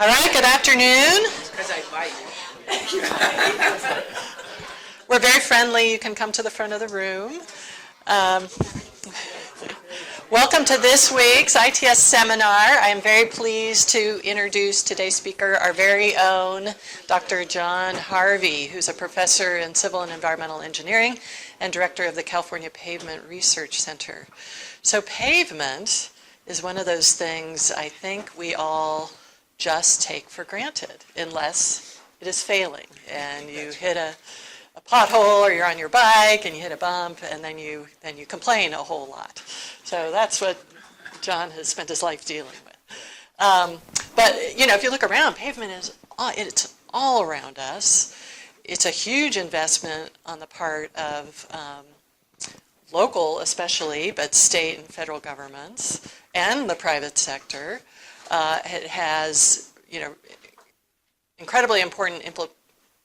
All right, good afternoon. Because I bite you. We're very friendly. You can come to the front of the room. Welcome to this week's ITS seminar. I am very pleased to introduce today's speaker, our very own Dr. John Harvey, who's a professor in civil and environmental engineering and director of the California Pavement Research Center. So pavement is one of those things I think we all just take for granted, unless it is failing and you hit a pothole or you're on your bike and you hit a bump and then you complain a whole lot. So that's what John has spent his life dealing with. But you know, if you look around, pavement it's all around us. It's a huge investment on the part of local especially, but state and federal governments and the private sector. It has, incredibly important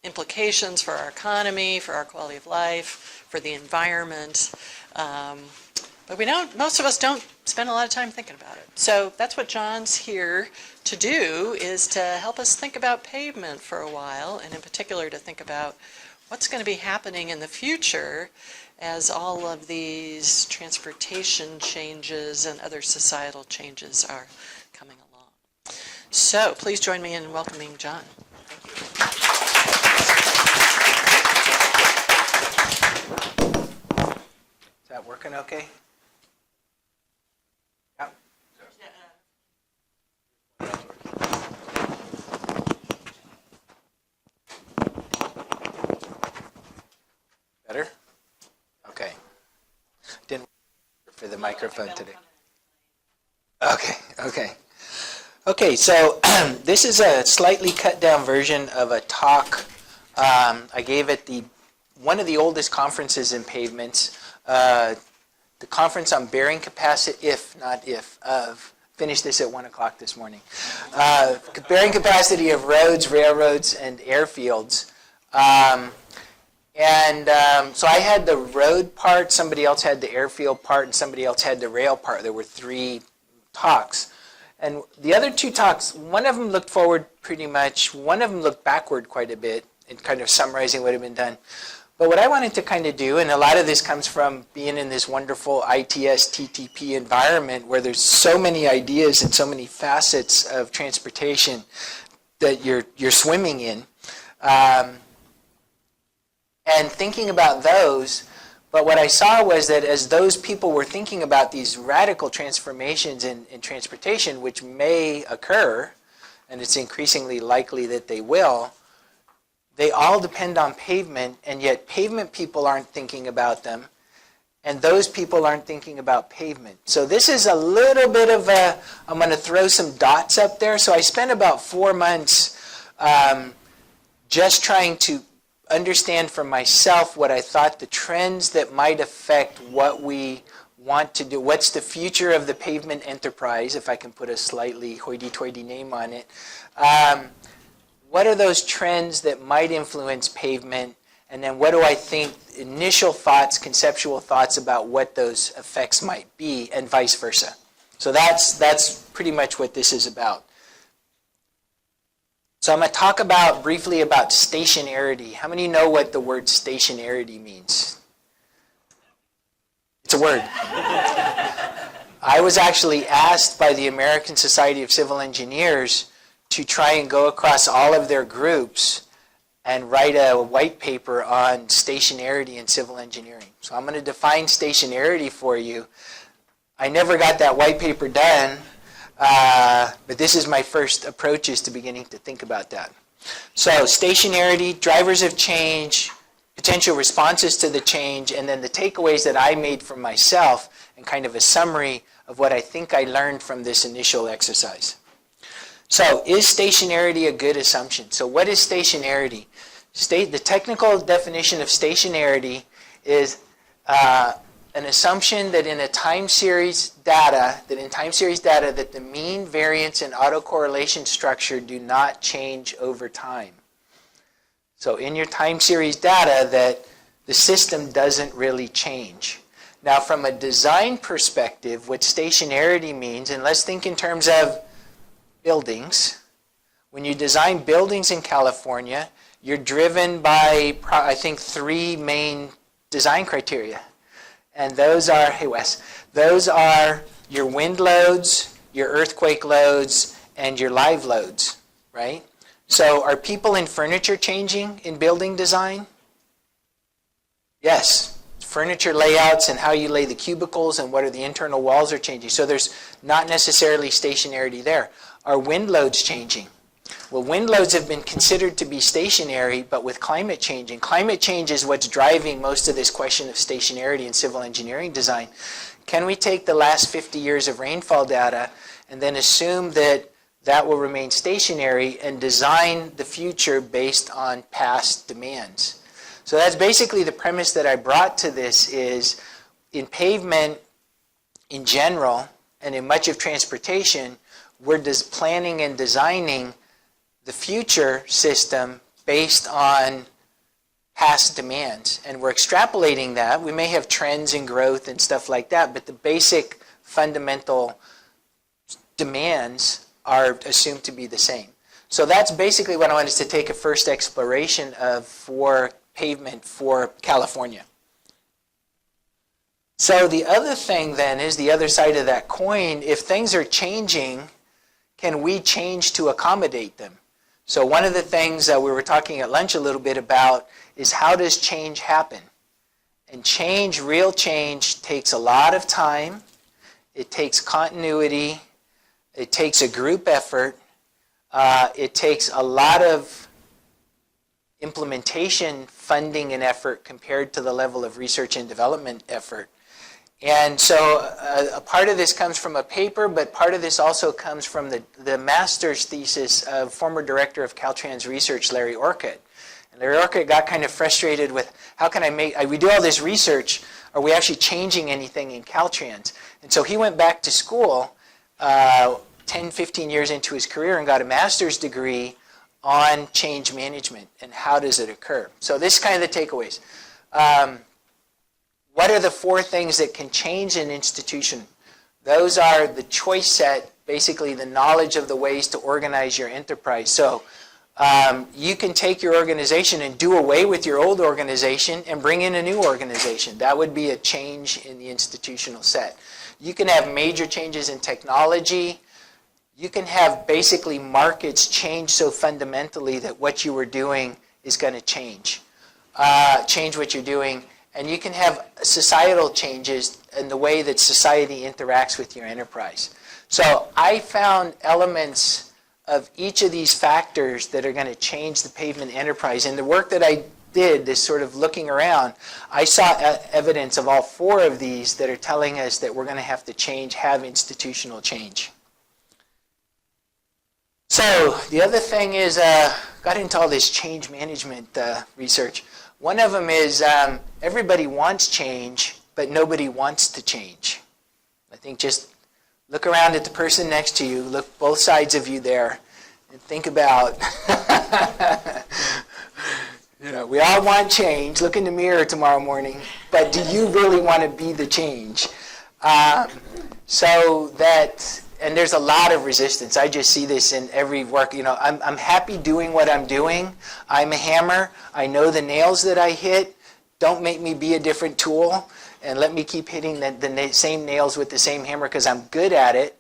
implications for our economy, for our quality of life, for the environment. But most of us don't spend a lot of time thinking about it. So that's what John's here to do, is to help us think about pavement for a while, and in particular to think about what's going to be happening in the future as all of these transportation changes and other societal changes are coming along. So please join me in welcoming John. Is that working okay? Yeah. Better? Okay. Didn't work for the microphone today. Okay, so this is a slightly cut down version of a talk I gave at one of the oldest conferences in pavements, the conference on bearing capacity, finished this at 1 o'clock this morning. Bearing capacity of roads, railroads, and airfields. So I had the road part, somebody else had the airfield part, and somebody else had the rail part. There were 3 talks. And the other 2 talks, one of them looked forward pretty much, one of them looked backward quite a bit in kind of summarizing what had been done. But what I wanted to kind of do, and a lot of this comes from being in this wonderful ITS TTP environment where there's so many ideas and so many facets of transportation that you're swimming in, and thinking about those. But what I saw was that as those people were thinking about these radical transformations in transportation, which may occur, and it's increasingly likely that they will, they all depend on pavement, and yet pavement people aren't thinking about them, and those people aren't thinking about pavement. So this is a little bit of I'm going to throw some dots up there. So I spent about 4 months just trying to understand for myself what I thought the trends that might affect what we want to do. What's the future of the pavement enterprise, if I can put a slightly hoity-toity name on it. What are those trends that might influence pavement? And then what do I think, initial thoughts, conceptual thoughts about what those effects might be, and vice versa. So that's pretty much what this is about. So I'm going to talk briefly about stationarity. How many know what the word stationarity means? It's a word. I was actually asked by the American Society of Civil Engineers to try and go across all of their groups and write a white paper on stationarity in civil engineering. So I'm going to define stationarity for you. I never got that white paper done. But this is my first approaches to beginning to think about that. So stationarity, drivers of change, potential responses to the change, and then the takeaways that I made for myself, and kind of a summary of what I think I learned from this initial exercise. So is stationarity a good assumption? So what is stationarity? The technical definition of stationarity is an assumption that in time series data that the mean, variance, and autocorrelation structure do not change over time. So in your time series data that the system doesn't really change. Now from a design perspective, what stationarity means, and let's think in terms of buildings, When you design buildings in California, you're driven by, I think, 3 main design criteria. And those are, hey Wes, those are your wind loads, your earthquake loads, and your live loads, right? So are people and furniture changing in building design? Yes. Furniture layouts and how you lay the cubicles and what are the internal walls are changing. So there's not necessarily stationarity there. Are wind loads changing? Well, wind loads have been considered to be stationary, but with climate change, and climate change is what's driving most of this question of stationarity in civil engineering design. Can we take the last 50 years of rainfall data and then assume that that will remain stationary and design the future based on past demands? So that's basically the premise that I brought to this is in pavement in general and in much of transportation, we're planning and designing the future system based on past demands. And we're extrapolating that. We may have trends in growth and stuff like that, but the basic fundamental demands are assumed to be the same. So that's basically what I wanted to take a first exploration of for pavement for California. So the other thing then is the other side of that coin. If things are changing, can we change to accommodate them? So one of the things that we were talking at lunch a little bit about is how does change happen? And change, real change, takes a lot of time. It takes continuity. It takes a group effort. It takes a lot of implementation funding and effort compared to the level of research and development effort. And so a part of this comes from a paper, but part of this also comes from the master's thesis of former director of Caltrans Research, Larry Orcutt. And Larry Orcutt got kind of frustrated with how can we do all this research, are we actually changing anything in Caltrans? And so he went back to school 10, 15 years into his career and got a master's degree on change management and how does it occur. So this is kind of the takeaways. What are the 4 things that can change an institution? Those are the choice set, basically the knowledge of the ways to organize your enterprise. So you can take your organization and do away with your old organization and bring in a new organization. That would be a change in the institutional set. You can have major changes in technology. You can have basically markets change so fundamentally that what you were doing is going to change what you're doing. And you can have societal changes in the way that society interacts with your enterprise. So I found elements of each of these factors that are going to change the pavement enterprise. In the work that I did, this sort of looking around, I saw evidence of all 4 of these that are telling us that we're going to have to have institutional change. So the other thing is, got into all this change management research. One of them is everybody wants change, but nobody wants to change. I think just look around at the person next to you, look both sides of you there, and think about, we all want change. Look in the mirror tomorrow morning, but do you really want to be the change? And there's a lot of resistance. I just see this in every work. I'm happy doing what I'm doing. I'm a hammer. I know the nails that I hit. Don't make me be a different tool, and let me keep hitting the same nails with the same hammer because I'm good at it,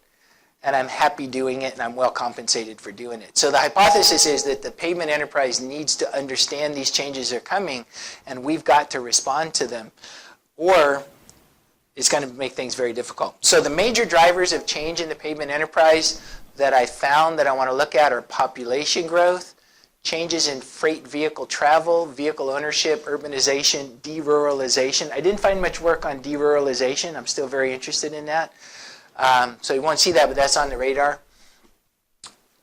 and I'm happy doing it, and I'm well compensated for doing it. So the hypothesis is that the pavement enterprise needs to understand these changes are coming, and we've got to respond to them, or it's going to make things very difficult. So the major drivers of change in the pavement enterprise that I found that I want to look at are population growth, changes in freight vehicle travel, vehicle ownership, urbanization, deruralization. I didn't find much work on deruralization. I'm still very interested in that. So you won't see that, but that's on the radar.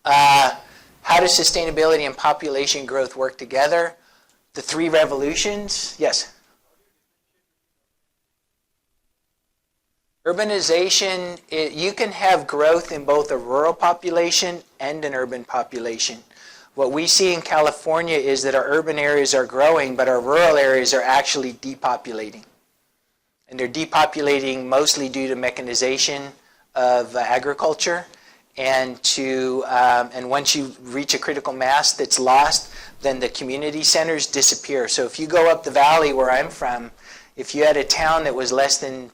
How does sustainability and population growth work together? The 3 revolutions. Yes? Urbanization, you can have growth in both a rural population and an urban population. What we see in California is that our urban areas are growing, but our rural areas are actually depopulating. And they're depopulating mostly due to mechanization of agriculture and and once you reach a critical mass that's lost, then the community centers disappear. So if you go up the valley where I'm from, if you had a town that was less than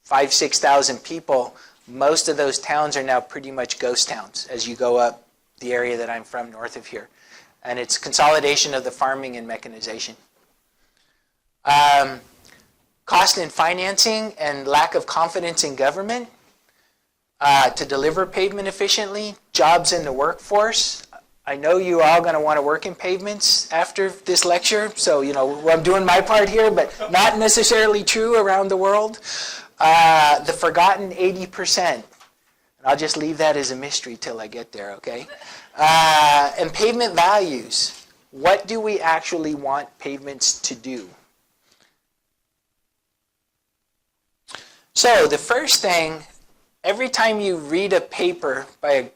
5,000-6,000 people, most of those towns are now pretty much ghost towns as you go up the area that I'm from north of here. And it's consolidation of the farming and mechanization. Cost in financing and lack of confidence in government to deliver pavement efficiently. Jobs in the workforce. I know you're all going to want to work in pavements after this lecture, so I'm doing my part here, but not necessarily true around the world. The forgotten 80%. And I'll just leave that as a mystery till I get there, okay? And pavement values. What do we actually want pavements to do? So the first thing, every time you read a paper by a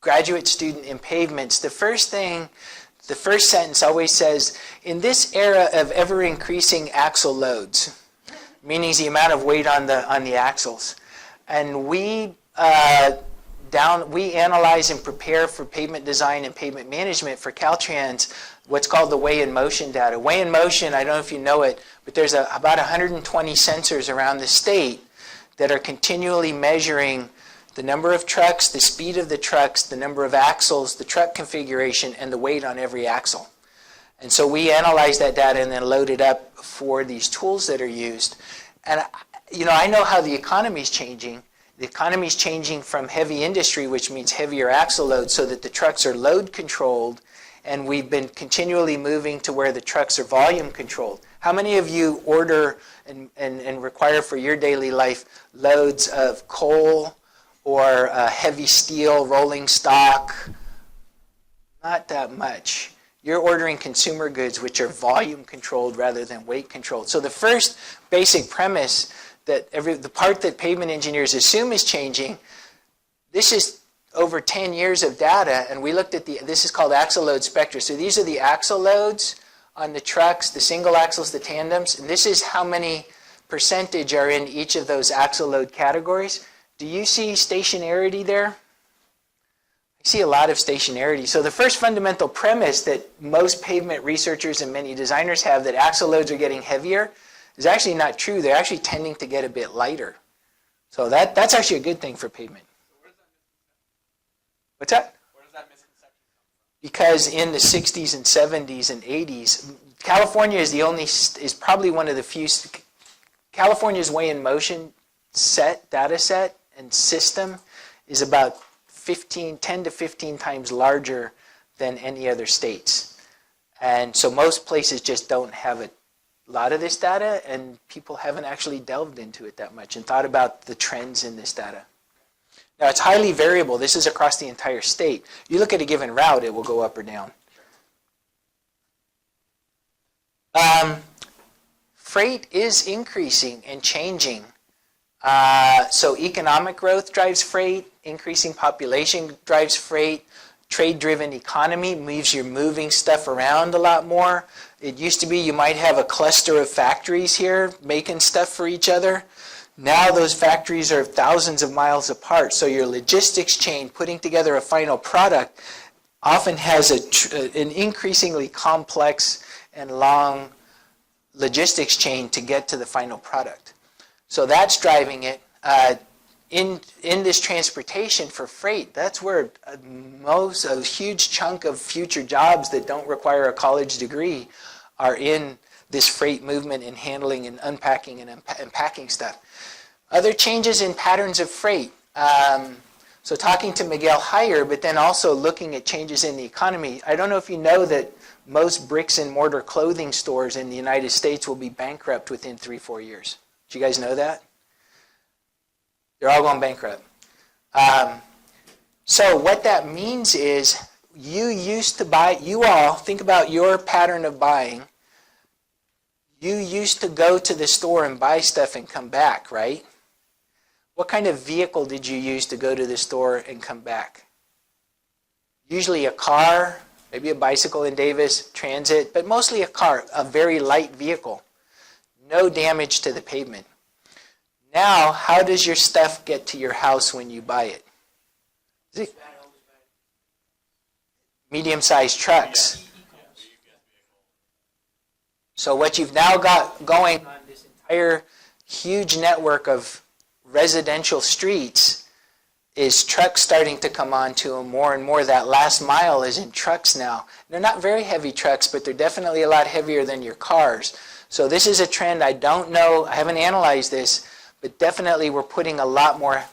graduate student in pavements, the first sentence always says, in this era of ever-increasing axle loads, meaning the amount of weight on the axles. And we analyze and prepare for pavement design and pavement management for Caltrans what's called the weigh in motion data. Weigh in motion, I don't know if you know it, but there's about 120 sensors around the state that are continually measuring the number of trucks, the speed of the trucks, the number of axles, the truck configuration, and the weight on every axle. And so we analyze that data and then load it up for these tools that are used. And I know how the economy is changing. The economy is changing from heavy industry, which means heavier axle loads, so that the trucks are load controlled, and we've been continually moving to where the trucks are volume controlled. How many of you order and require for your daily life loads of coal or heavy steel, rolling stock? Not that much. You're ordering consumer goods, which are volume controlled rather than weight controlled. So the first basic premise that the part that pavement engineers assume is changing, this is over 10 years of data, and we looked at this is called axle load spectra. So these are the axle loads on the trucks, the single axles, the tandems, and this is how many percentage are in each of those axle load categories. Do you see stationarity there? I see a lot of stationarity. So the first fundamental premise that most pavement researchers and many designers have, that axle loads are getting heavier, is actually not true. They're actually tending to get a bit lighter. So that's actually a good thing for pavement. What's that? Where does that misconception come from? Because in the 60s and 70s and 80s, California is probably one of the few. California's weigh in motion data set and system is about 10 to 15 times larger than any other states. And so most places just don't have a lot of this data, and people haven't actually delved into it that much and thought about the trends in this data. Now, it's highly variable. This is across the entire state. You look at a given route, it will go up or down. Freight is increasing and changing. So economic growth drives freight, increasing population drives freight, trade-driven economy means you're moving stuff around a lot more. It used to be you might have a cluster of factories here making stuff for each other. Now those factories are thousands of miles apart, so your logistics chain, putting together a final product, often has an increasingly complex and long logistics chain to get to the final product. So that's driving it. In this transportation for freight, that's where a huge chunk of future jobs that don't require a college degree are in this freight movement and handling and unpacking and packing stuff. Other changes in patterns of freight. So talking to Miguel Heyer, but then also looking at changes in the economy. I don't know if you know that most bricks and mortar clothing stores in the United States will be bankrupt within 3-4 years. Did you guys know that? They're all going bankrupt. So what that means is you all, think about your pattern of buying. You used to go to the store and buy stuff and come back, right? What kind of vehicle did you use to go to the store and come back? Usually a car, maybe a bicycle in Davis, transit, but mostly a car, a very light vehicle. No damage to the pavement. Now, how does your stuff get to your house when you buy it? Is it medium-sized trucks? So what you've now got going on this entire huge network of residential streets is trucks starting to come onto them more and more. That last mile is in trucks now. They're not very heavy trucks, but they're definitely a lot heavier than your cars. So this is a trend. I don't know, I haven't analyzed this, but definitely we're putting a lot more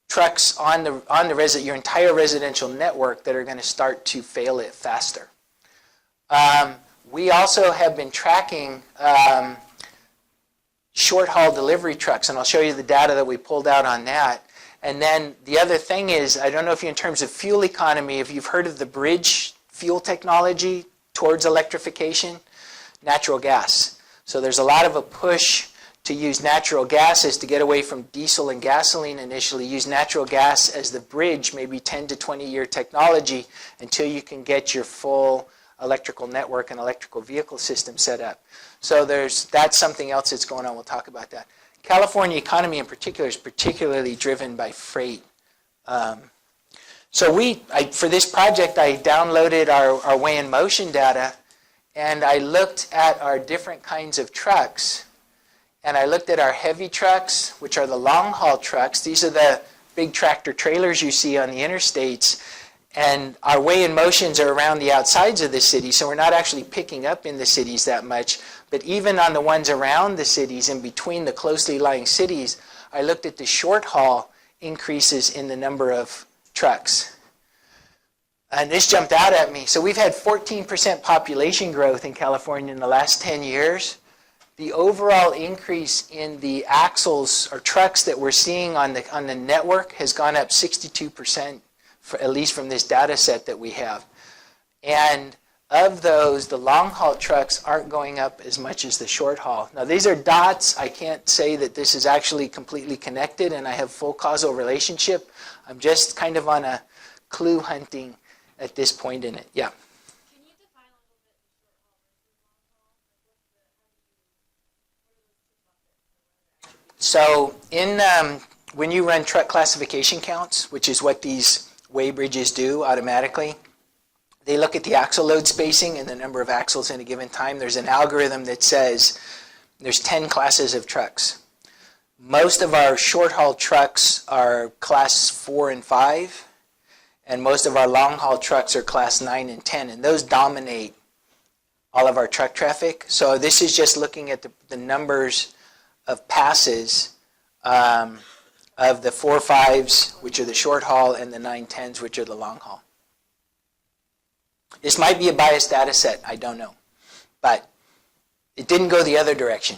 trucks on your entire residential network that are going to start to fail it faster. We also have been tracking short-haul delivery trucks, and I'll show you the data that we pulled out on that. And then the other thing is, I don't know if you, in terms of fuel economy, if you've heard of the bridge fuel technology towards electrification, natural gas. So there's a lot of a push to use natural gases to get away from diesel and gasoline initially, use natural gas as the bridge, maybe 10 to 20 year technology until you can get your full electrical network and electrical vehicle system set up. So that's something else that's going on. We'll talk about that. California economy in particular is particularly driven by freight. So for this project, I downloaded our weigh in motion data, and I looked at our different kinds of trucks. And I looked at our heavy trucks, which are the long haul trucks. These are the big tractor trailers you see on the interstates. And our weigh in motions are around the outsides of the city, so we're not actually picking up in the cities that much. But even on the ones around the cities, in between the closely lying cities, I looked at the short haul increases in the number of trucks. And this jumped out at me. So we've had 14% population growth in California in the last 10 years. The overall increase in the axles or trucks that we're seeing on the network has gone up 62%. At least from this data set that we have. And of those, the long haul trucks aren't going up as much as the short haul. Now these are dots. I can't say that this is actually completely connected and I have full causal relationship. I'm just kind of on a clue hunting at this point in it. Yeah. Can you define a little bit the short haul versus long haul? So when you run truck classification counts, which is what these weigh bridges do automatically, they look at the axle load spacing and the number of axles in a given time. There's an algorithm that says there's 10 classes of trucks. Most of our short haul trucks are class 4 and 5, and most of our long haul trucks are class 9 and 10, and those dominate all of our truck traffic. So this is just looking at the numbers of passes of the 4.5s, which are the short haul, and the 9.10s, which are the long haul. This might be a biased data set, I don't know. But it didn't go the other direction.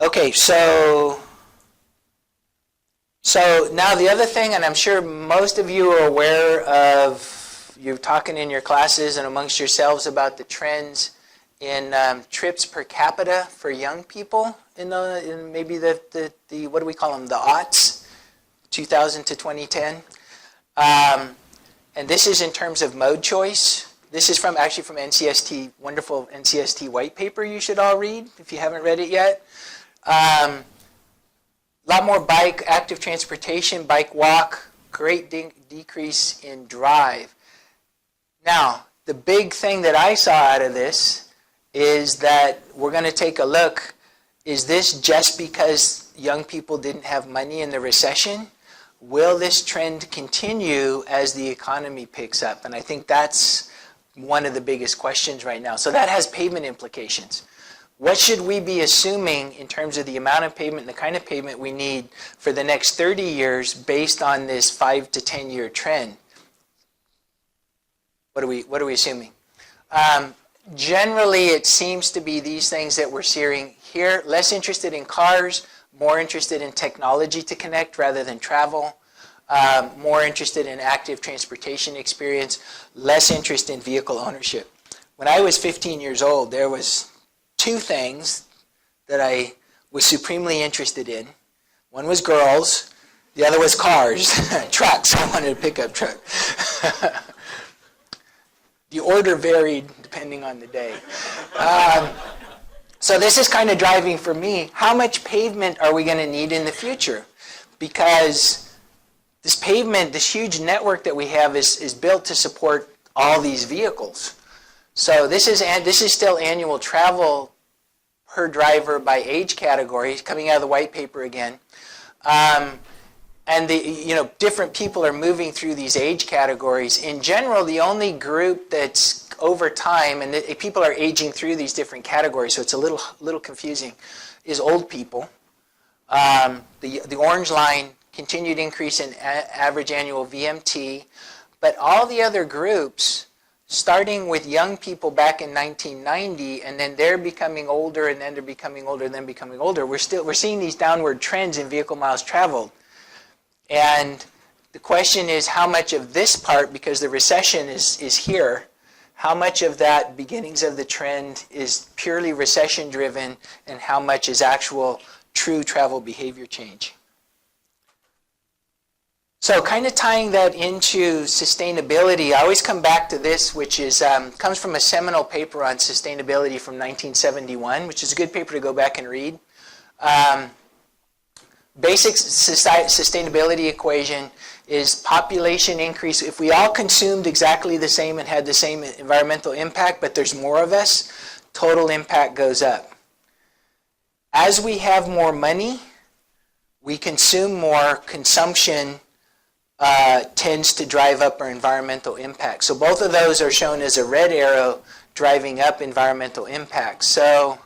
Okay, so now the other thing, and I'm sure most of you are aware of, you're talking in your classes and amongst yourselves about the trends in trips per capita for young people in maybe the what do we call them, the aughts, 2000 to 2010. And this is in terms of mode choice. This is actually from NCST, wonderful NCST white paper you should all read if you haven't read it yet. A lot more bike, active transportation, bike walk, great decrease in drive. Now, the big thing that I saw out of this is that we're going to take a look, is this just because young people didn't have money in the recession? Will this trend continue as the economy picks up? And I think that's one of the biggest questions right now. So that has pavement implications. What should we be assuming in terms of the amount of pavement and the kind of pavement we need for the next 30 years based on this 5 to 10 year trend? What are we assuming? Generally, it seems to be these things that we're seeing here. Less interested in cars, more interested in technology to connect rather than travel. More interested in active transportation experience. Less interest in vehicle ownership. When I was 15 years old, there was two things that I was supremely interested in. One was girls. The other was cars, trucks. I wanted a pickup truck. The order varied depending on the day. So this is kind of driving for me, how much pavement are we going to need in the future? Because this pavement, this huge network that we have is built to support all these vehicles. So this is still annual travel per driver by age category, coming out of the white paper again. And different people are moving through these age categories. In general, the only group that's over time, and people are aging through these different categories, so it's a little confusing, is old people. The orange line, continued increase in average annual VMT, but all the other groups, starting with young people back in 1990, and then they're becoming older, and then they're becoming older, and then becoming older. We're seeing these downward trends in vehicle miles traveled. And the question is how much of this part, because the recession is here, how much of that beginnings of the trend is purely recession driven and how much is actual true travel behavior change? So kind of tying that into sustainability, I always come back to this, which is comes from a seminal paper on sustainability from 1971, which is a good paper to go back and read. Basic sustainability equation is population increase. If we all consumed exactly the same and had the same environmental impact, but there's more of us, total impact goes up. As we have more money, we consume more. Consumption tends to drive up our environmental impact. So both of those are shown as a red arrow driving up environmental impact. So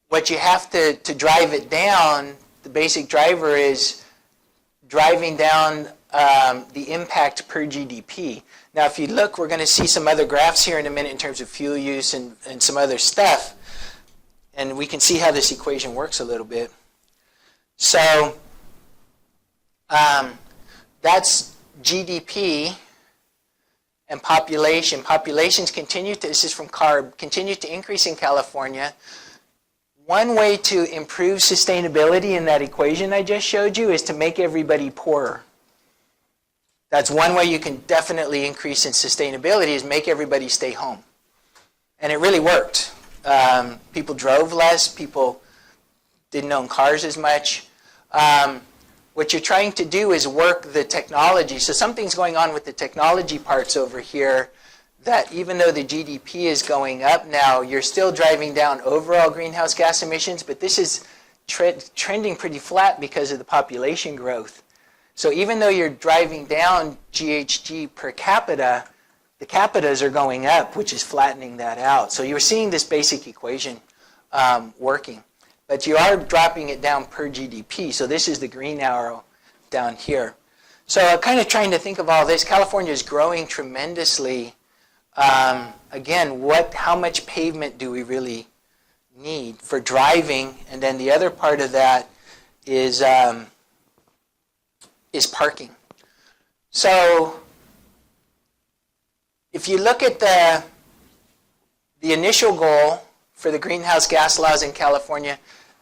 what you have to drive it down, the basic driver is driving down the impact per GDP. Now, if you look, we're going to see some other graphs here in a minute in terms of fuel use and some other stuff. And we can see how this equation works a little bit. So that's GDP and population. Populations continue to, this is from CARB, continue to increase in California. One way to improve sustainability in that equation I just showed you is to make everybody poorer. That's one way you can definitely increase in sustainability, is make everybody stay home. And it really worked. People drove less, people didn't own cars as much. What you're trying to do is work the technology. So something's going on with the technology parts over here, that even though the GDP is going up now, you're still driving down overall greenhouse gas emissions, but this is trending pretty flat because of the population growth. So even though you're driving down GHG per capita, the capitas are going up, which is flattening that out. So you're seeing this basic equation working. But you are dropping it down per GDP. So this is the green arrow down here. So kind of trying to think of all this. California is growing tremendously. Again, how much pavement do we really need for driving? And then the other part of that is parking. So if you look at the initial goal for the greenhouse gas laws in California,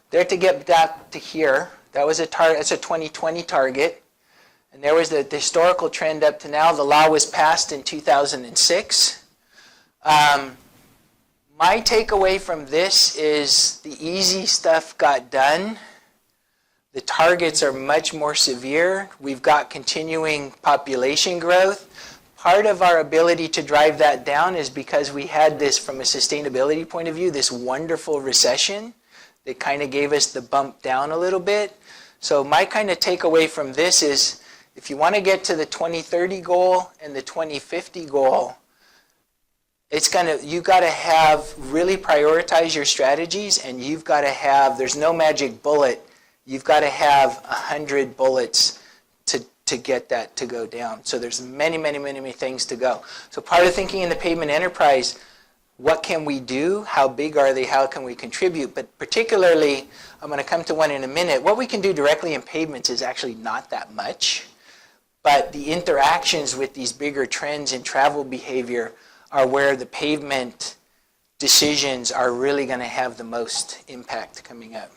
they're to get back to here. That's a 2020 target. And there was the historical trend up to now. The law was passed in 2006. My takeaway from this is the easy stuff got done. The targets are much more severe. We've got continuing population growth. Part of our ability to drive that down is because we had this, from a sustainability point of view, this wonderful recession that kind of gave us the bump down a little bit. So my kind of takeaway from this is, if you want to get to the 2030 goal and the 2050 goal, you've got to have really prioritize your strategies, and you've got to have, there's no magic bullet, you've got to have 100 bullets to get that to go down. So there's many, many, many, many things to go. So part of thinking in the pavement enterprise, what can we do? How big are they? How can we contribute? But particularly, I'm going to come to one in a minute, what we can do directly in pavements is actually not that much. But the interactions with these bigger trends in travel behavior are where the pavement decisions are really going to have the most impact coming up.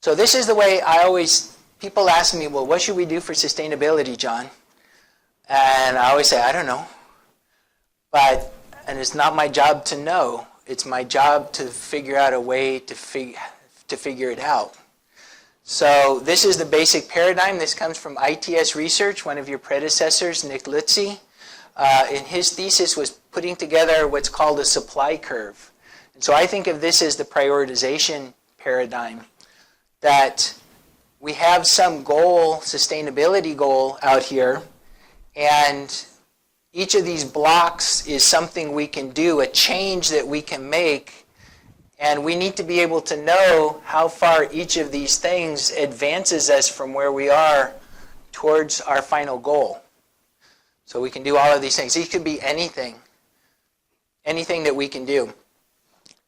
So this is the way people ask me, well, what should we do for sustainability, John? And I always say, I don't know. And it's not my job to know. it's my job to figure out a way to figure it out. So this is the basic paradigm. This comes from ITS Research, one of your predecessors, Nick Lutze. And his thesis was putting together what's called a supply curve. And so I think of this as the prioritization paradigm, that we have some goal, sustainability goal out here, and each of these blocks is something we can do, a change that we can make, and we need to be able to know how far each of these things advances us from where we are towards our final goal. So we can do all of these things. These could be anything that we can do.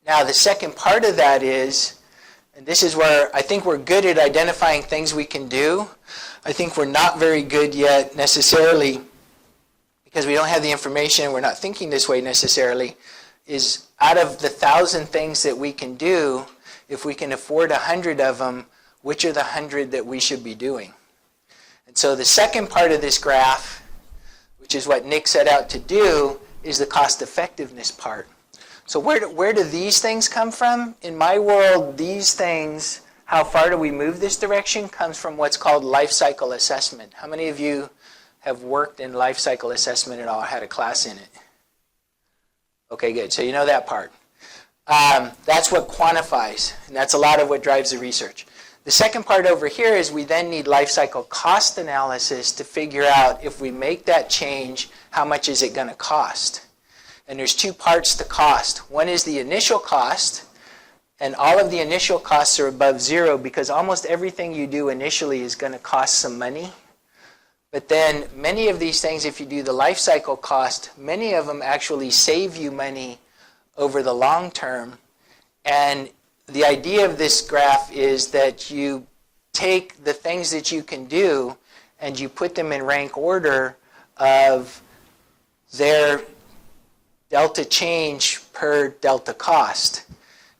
Now, the second part of that is, and this is where I think we're good at identifying things we can do. I think we're not very good yet necessarily, because we don't have the information, we're not thinking this way necessarily, is out of the 1,000 things that we can do, if we can afford 100 of them, which are the 100 that we should be doing? And so the second part of this graph, which is what Nick set out to do, is the cost effectiveness part. So where do these things come from? In my world, these things, how far do we move this direction, comes from what's called life cycle assessment. How many of you have worked in life cycle assessment at all, had a class in it? Okay, good. So you know that part. That's what quantifies, and that's a lot of what drives the research. The second part over here is we then need life cycle cost analysis to figure out if we make that change, how much is it going to cost? And there's two parts to cost. One is the initial cost, and all of the initial costs are above zero because almost everything you do initially is going to cost some money. But then many of these things, if you do the life cycle cost, many of them actually save you money over the long term. And the idea of this graph is that you take the things that you can do and you put them in rank order of their delta change per delta cost.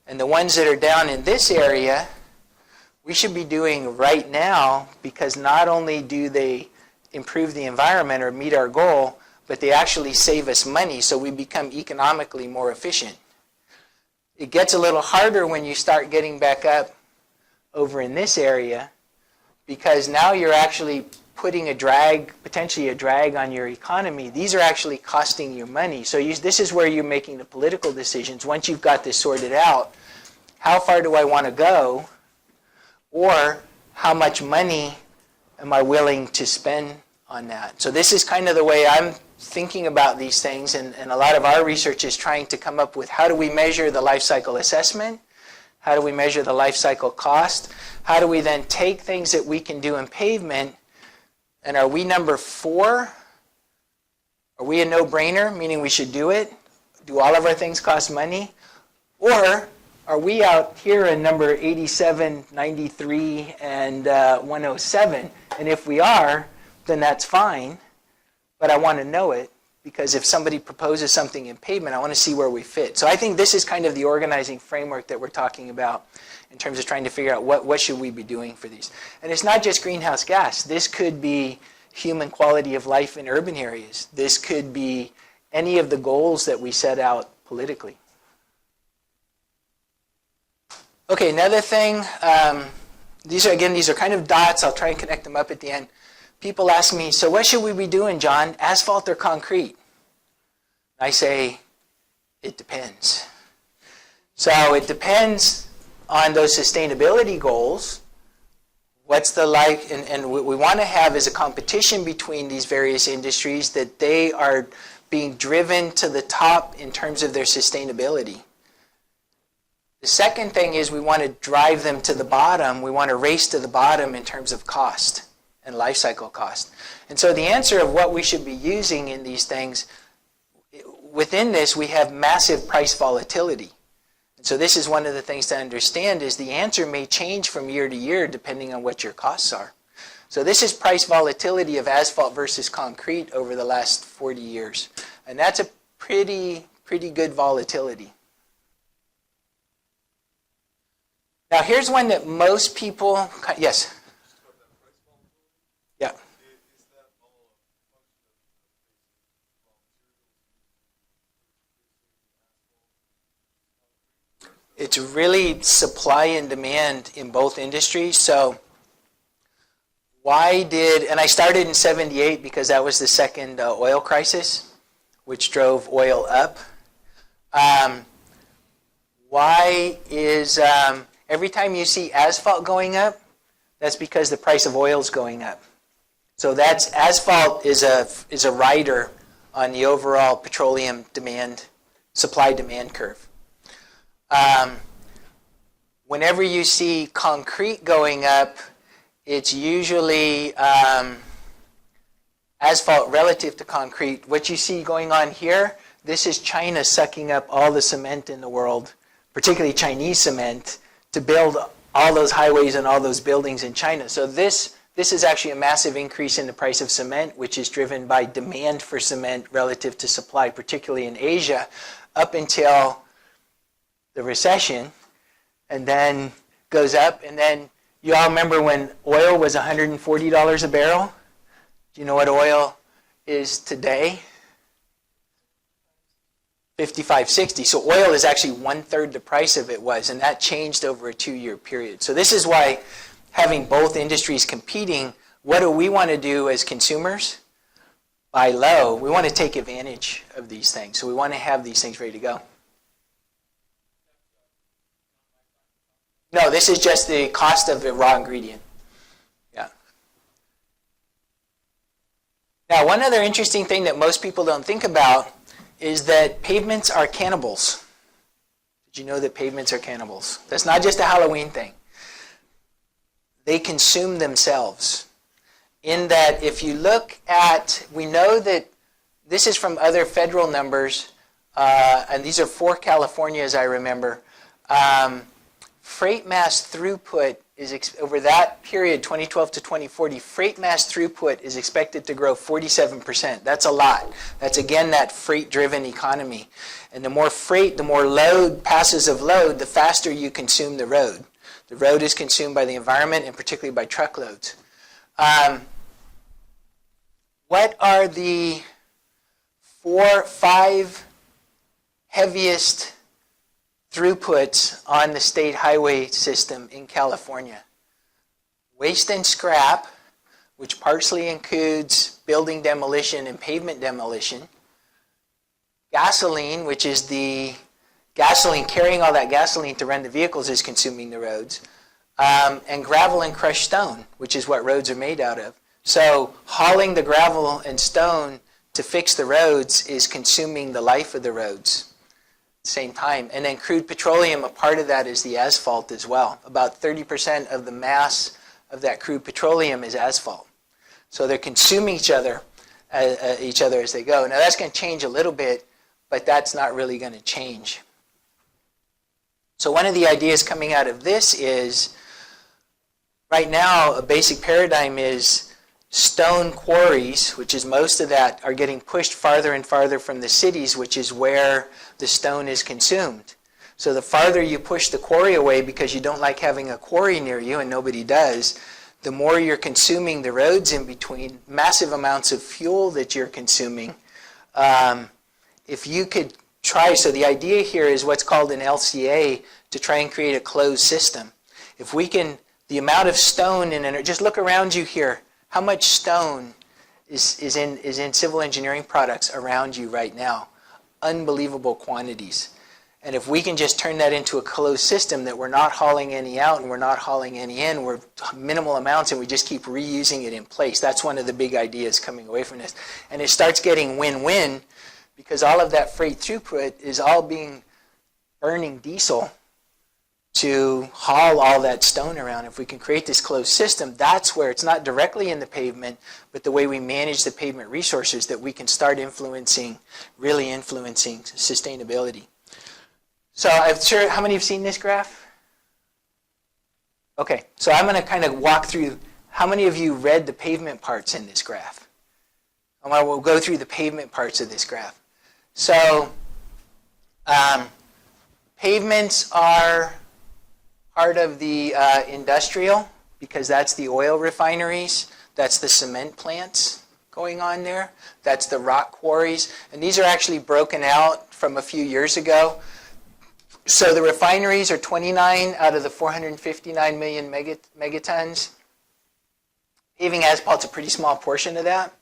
And the ones that are down in this area, we should be doing right now, because not only do they improve the environment or meet our goal, but they actually save us money, so we become economically more efficient. It gets a little harder when you start getting back up over in this area, because now you're actually putting a drag, potentially a drag on your economy. These are actually costing you money. So this is where you're making the political decisions. Once you've got this sorted out, how far do I want to go? Or how much money am I willing to spend on that? So this is kind of the way I'm thinking about these things, and a lot of our research is trying to come up with how do we measure the life cycle assessment? How do we measure the life cycle cost? How do we then take things that we can do in pavement, and are we number 4? Are we a no-brainer, meaning we should do it? Do all of our things cost money? Or are we out here in number 87, 93, and 107? And if we are, then that's fine. But I want to know it, because if somebody proposes something in pavement, I want to see where we fit. So I think this is kind of the organizing framework that we're talking about in terms of trying to figure out what should we be doing for these. And it's not just greenhouse gas. This could be human quality of life in urban areas. This could be any of the goals that we set out politically. Okay, another thing, these are kind of dots. I'll try and connect them up at the end. People ask me, so what should we be doing, John? Asphalt or concrete? I say, it depends. So it depends on those sustainability goals. What's the like, and what we want to have is a competition between these various industries, that they are being driven to the top in terms of their sustainability. The second thing is we want to drive them to the bottom. We want to race to the bottom in terms of cost and life cycle cost. And so the answer of what we should be using in these things, within this we have massive price volatility. And so this is one of the things to understand, is the answer may change from year to year depending on what your costs are. So this is price volatility of asphalt versus concrete over the last 40 years. And that's a pretty good volatility. Now here's one that most people, yes? Yeah. It's really supply and demand in both industries. So and I started in 78 because that was the second oil crisis, which drove oil up. Why is, every time you see asphalt going up, that's because the price of oil is going up. So asphalt is a rider on the overall petroleum supply-demand curve. Whenever you see concrete going up, it's usually asphalt relative to concrete. What you see going on here, this is China sucking up all the cement in the world, particularly Chinese cement, to build all those highways and all those buildings in China. So this is actually a massive increase in the price of cement, which is driven by demand for cement relative to supply, particularly in Asia, up until the recession, and then goes up. And then you all remember when oil was $140 a barrel? Do you know what oil is today? 55, 60. So oil is actually 1/3 the price of it was, and that changed over a 2-year period. So this is why having both industries competing, what do we want to do as consumers? Buy low. We want to take advantage of these things. So we want to have these things ready to go. No, this is just the cost of the raw ingredient. Yeah. Now, one other interesting thing that most people don't think about is that pavements are cannibals. Did you know that pavements are cannibals? That's not just a Halloween thing. They consume themselves. In that if you look at, we know that this is from other federal numbers, and these are for California as I remember. Freight mass throughput is, over that period, 2012 to 2040, freight mass throughput is expected to grow 47%. That's a lot. That's, again, that freight-driven economy. And the more freight, the more load passes of load, the faster you consume the road. The road is consumed by the environment and particularly by truckloads. What are the 5 heaviest throughputs on the state highway system in California? Waste and scrap, which partially includes building demolition and pavement demolition. Gasoline, which is the gasoline, carrying all that gasoline to run the vehicles is consuming the roads. And gravel and crushed stone, which is what roads are made out of. So hauling the gravel and stone to fix the roads is consuming the life of the roads. Same time. And then crude petroleum, a part of that is the asphalt as well. About 30% of the mass of that crude petroleum is asphalt. So they're consuming each other as they go. Now that's going to change a little bit, but that's not really going to change. So one of the ideas coming out of this is, right now a basic paradigm is stone quarries, which is most of that, are getting pushed farther and farther from the cities, which is where the stone is consumed. So the farther you push the quarry away because you don't like having a quarry near you, and nobody does, the more you're consuming the roads in between, massive amounts of fuel that you're consuming. If you could try, so the idea here is what's called an LCA, to try and create a closed system. If we can, the amount of stone just look around you here. How much stone is in civil engineering products around you right now? Unbelievable quantities. And if we can just turn that into a closed system that we're not hauling any out and we're not hauling any in, we're minimal amounts and we just keep reusing it in place. That's one of the big ideas coming away from this. And it starts getting win-win because all of that freight throughput is all burning diesel to haul all that stone around. If we can create this closed system, that's where it's not directly in the pavement, but the way we manage the pavement resources that we can start really influencing sustainability. So I'm sure, how many have seen this graph? Okay, so I'm going to kind of walk through, how many of you read the pavement parts in this graph? We'll go through the pavement parts of this graph. So pavements are part of the industrial, because that's the oil refineries, that's the cement plants going on there, that's the rock quarries, and these are actually broken out from a few years ago. So the refineries are 29 out of the 459 million megatons. Paving asphalt's a pretty small portion of that.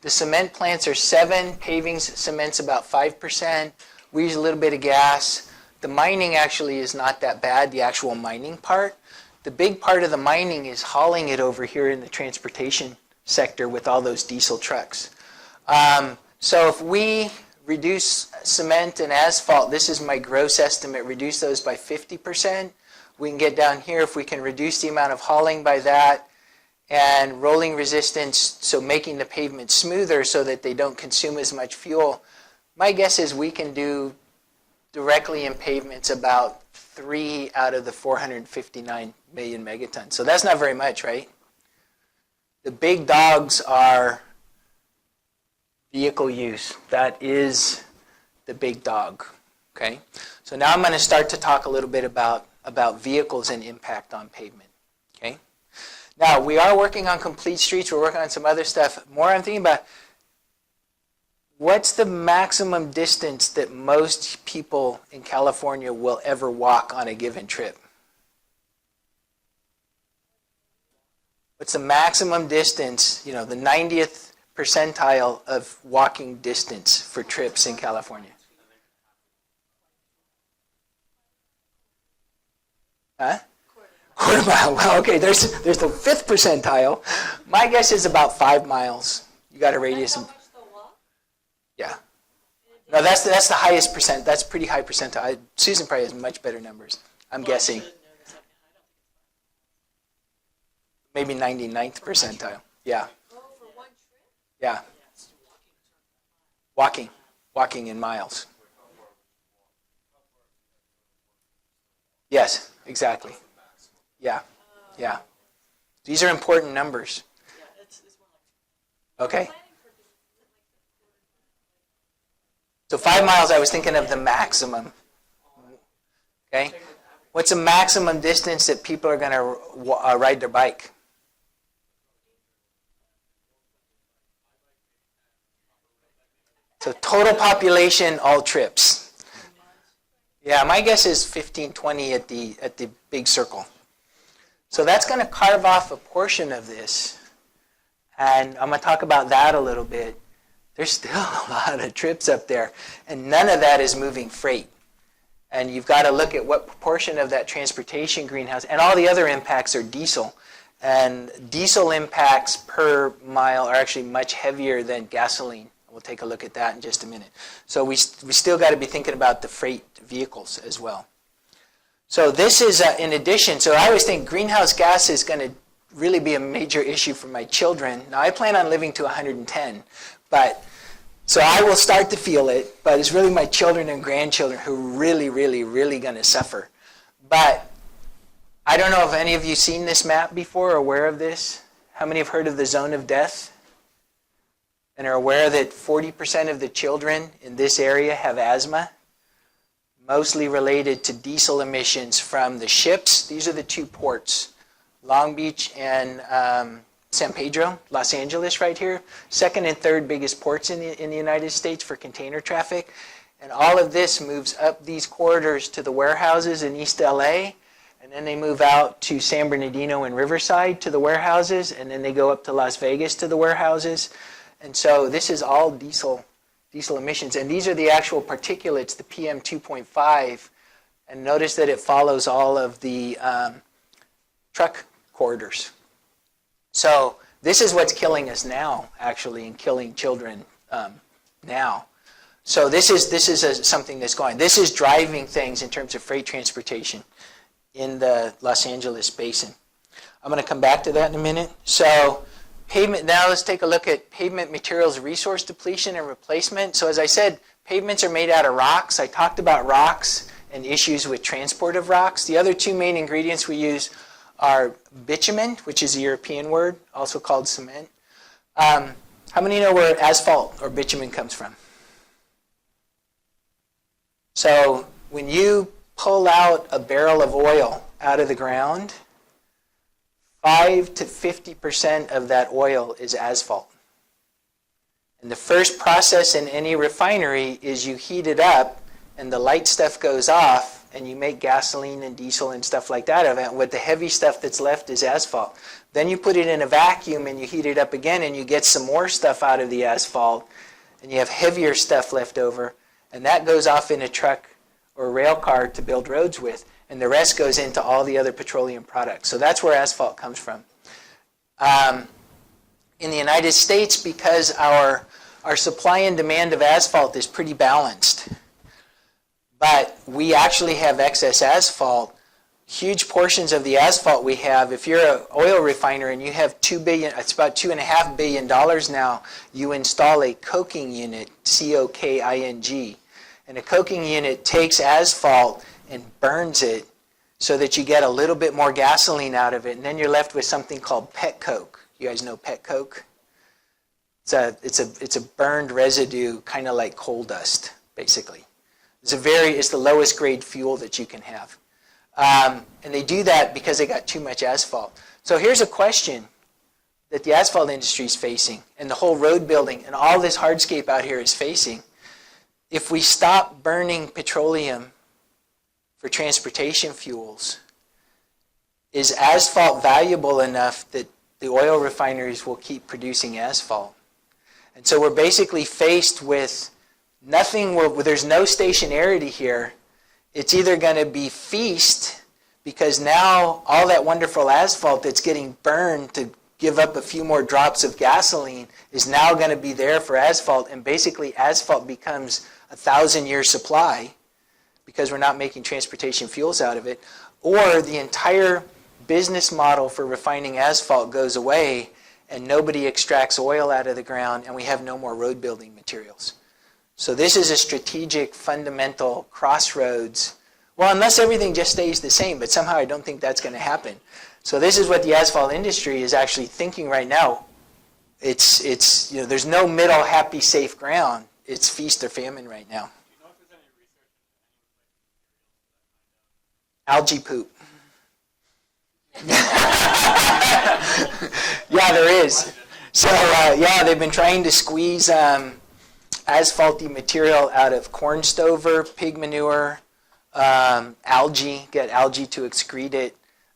The cement plants are 7, paving cement's about 5%. We use a little bit of gas. The mining actually is not that bad, the actual mining part. The big part of the mining is hauling it over here in the transportation sector with all those diesel trucks. So if we reduce cement and asphalt, this is my gross estimate, reduce those by 50%. We can get down here if we can reduce the amount of hauling by that, and rolling resistance, so making the pavement smoother so that they don't consume as much fuel. My guess is we can do directly in pavements about 3 out of the 459 million megatons. So that's not very much, right? The big dogs are vehicle use. That is the big dog, okay? So now I'm going to start to talk a little bit about vehicles and impact on pavement, okay? Now, we are working on complete streets. We're working on some other stuff. More I'm thinking about, what's the maximum distance that most people in California will ever walk on a given trip? What's the maximum distance, the 90th percentile of walking distance for trips in California? Huh? Quarter mile. Well, okay, there's the 5th percentile. My guess is about 5 miles. You got a radius of... Yeah. No, that's the highest percent. That's pretty high percentile. Susan probably has much better numbers, I'm guessing. Maybe 99th percentile. Yeah. Yeah. Walking in miles. Yes, exactly. Yeah. These are important numbers. Okay. So 5 miles, I was thinking of the maximum. Okay. What's the maximum distance that people are going to ride their bike? So total population, all trips. Yeah, my guess is 15, 20 at the big circle. So that's going to carve off a portion of this. And I'm going to talk about that a little bit. There's still a lot of trips up there, and none of that is moving freight. And you've got to look at what proportion of that transportation greenhouse, and all the other impacts are diesel. And diesel impacts per mile are actually much heavier than gasoline. We'll take a look at that in just a minute. So we still got to be thinking about the freight vehicles as well. So this is in addition. So I always think greenhouse gas is going to really be a major issue for my children. Now I plan on living to 110, but so I will start to feel it, but it's really my children and grandchildren who are really, really, really going to suffer. But I don't know if any of you seen this map before or aware of this. How many have heard of the zone of death? And are aware that 40% of the children in this area have asthma, mostly related to diesel emissions from the ships. These are the 2 ports, Long Beach and San Pedro, Los Angeles right here. 2nd and 3rd biggest ports in the United States for container traffic. And all of this moves up these corridors to the warehouses in East LA, and then they move out to San Bernardino and Riverside to the warehouses, and then they go up to Las Vegas to the warehouses. And so this is all diesel emissions. And these are the actual particulates, the PM 2.5. And notice that it follows all of the truck corridors. So this is what's killing us now, actually, and killing children now. So this is something that's going. This is driving things in terms of freight transportation in the Los Angeles basin. I'm going to come back to that in a minute. So pavement. Now let's take a look at pavement materials resource depletion and replacement. So as I said, pavements are made out of rocks. I talked about rocks and issues with transport of rocks. The other 2 main ingredients we use are bitumen, which is a European word, also called cement. How many know where asphalt or bitumen comes from? So when you pull out a barrel of oil out of the ground, 5 to 50% of that oil is asphalt. And the first process in any refinery is you heat it up and the light stuff goes off and you make gasoline and diesel and stuff like that of it. And what the heavy stuff that's left is asphalt. Then you put it in a vacuum and you heat it up again and you get some more stuff out of the asphalt and you have heavier stuff left over, and that goes off in a truck or a rail car to build roads with, and the rest goes into all the other petroleum products. So that's where asphalt comes from. In the United States, because our supply and demand of asphalt is pretty balanced, but we actually have excess asphalt. Huge portions of the asphalt we have, if you're an oil refiner and you have $2 billion, it's about $2.5 billion now, you install a coking unit, C-O-K-I-N-G. And a coking unit takes asphalt and burns it so that you get a little bit more gasoline out of it, and then you're left with something called pet coke. You guys know pet coke? It's a burned residue, kind of like coal dust, basically. It's the lowest grade fuel that you can have. And they do that because they got too much asphalt. So here's a question that the asphalt industry is facing, and the whole road building, and all this hardscape out here is facing. If we stop burning petroleum for transportation fuels, is asphalt valuable enough that the oil refineries will keep producing asphalt? And so we're basically faced with nothing, where there's no stationarity here. It's either going to be feast, because now all that wonderful asphalt that's getting burned to give up a few more drops of gasoline is now going to be there for asphalt, and basically asphalt becomes a 1,000-year supply because we're not making transportation fuels out of it, or the entire business model for refining asphalt goes away and nobody extracts oil out of the ground and we have no more road building materials. So this is a strategic, fundamental crossroads. Well, unless everything just stays the same, but somehow I don't think that's going to happen. So this is what the asphalt industry is actually thinking right now. It's there's no middle, happy, safe ground. It's feast or famine right now. Do you know if there's any research into any Algae poop. Yeah, there is. So they've been trying to squeeze asphalty material out of corn stover, pig manure, algae, get algae to excrete it.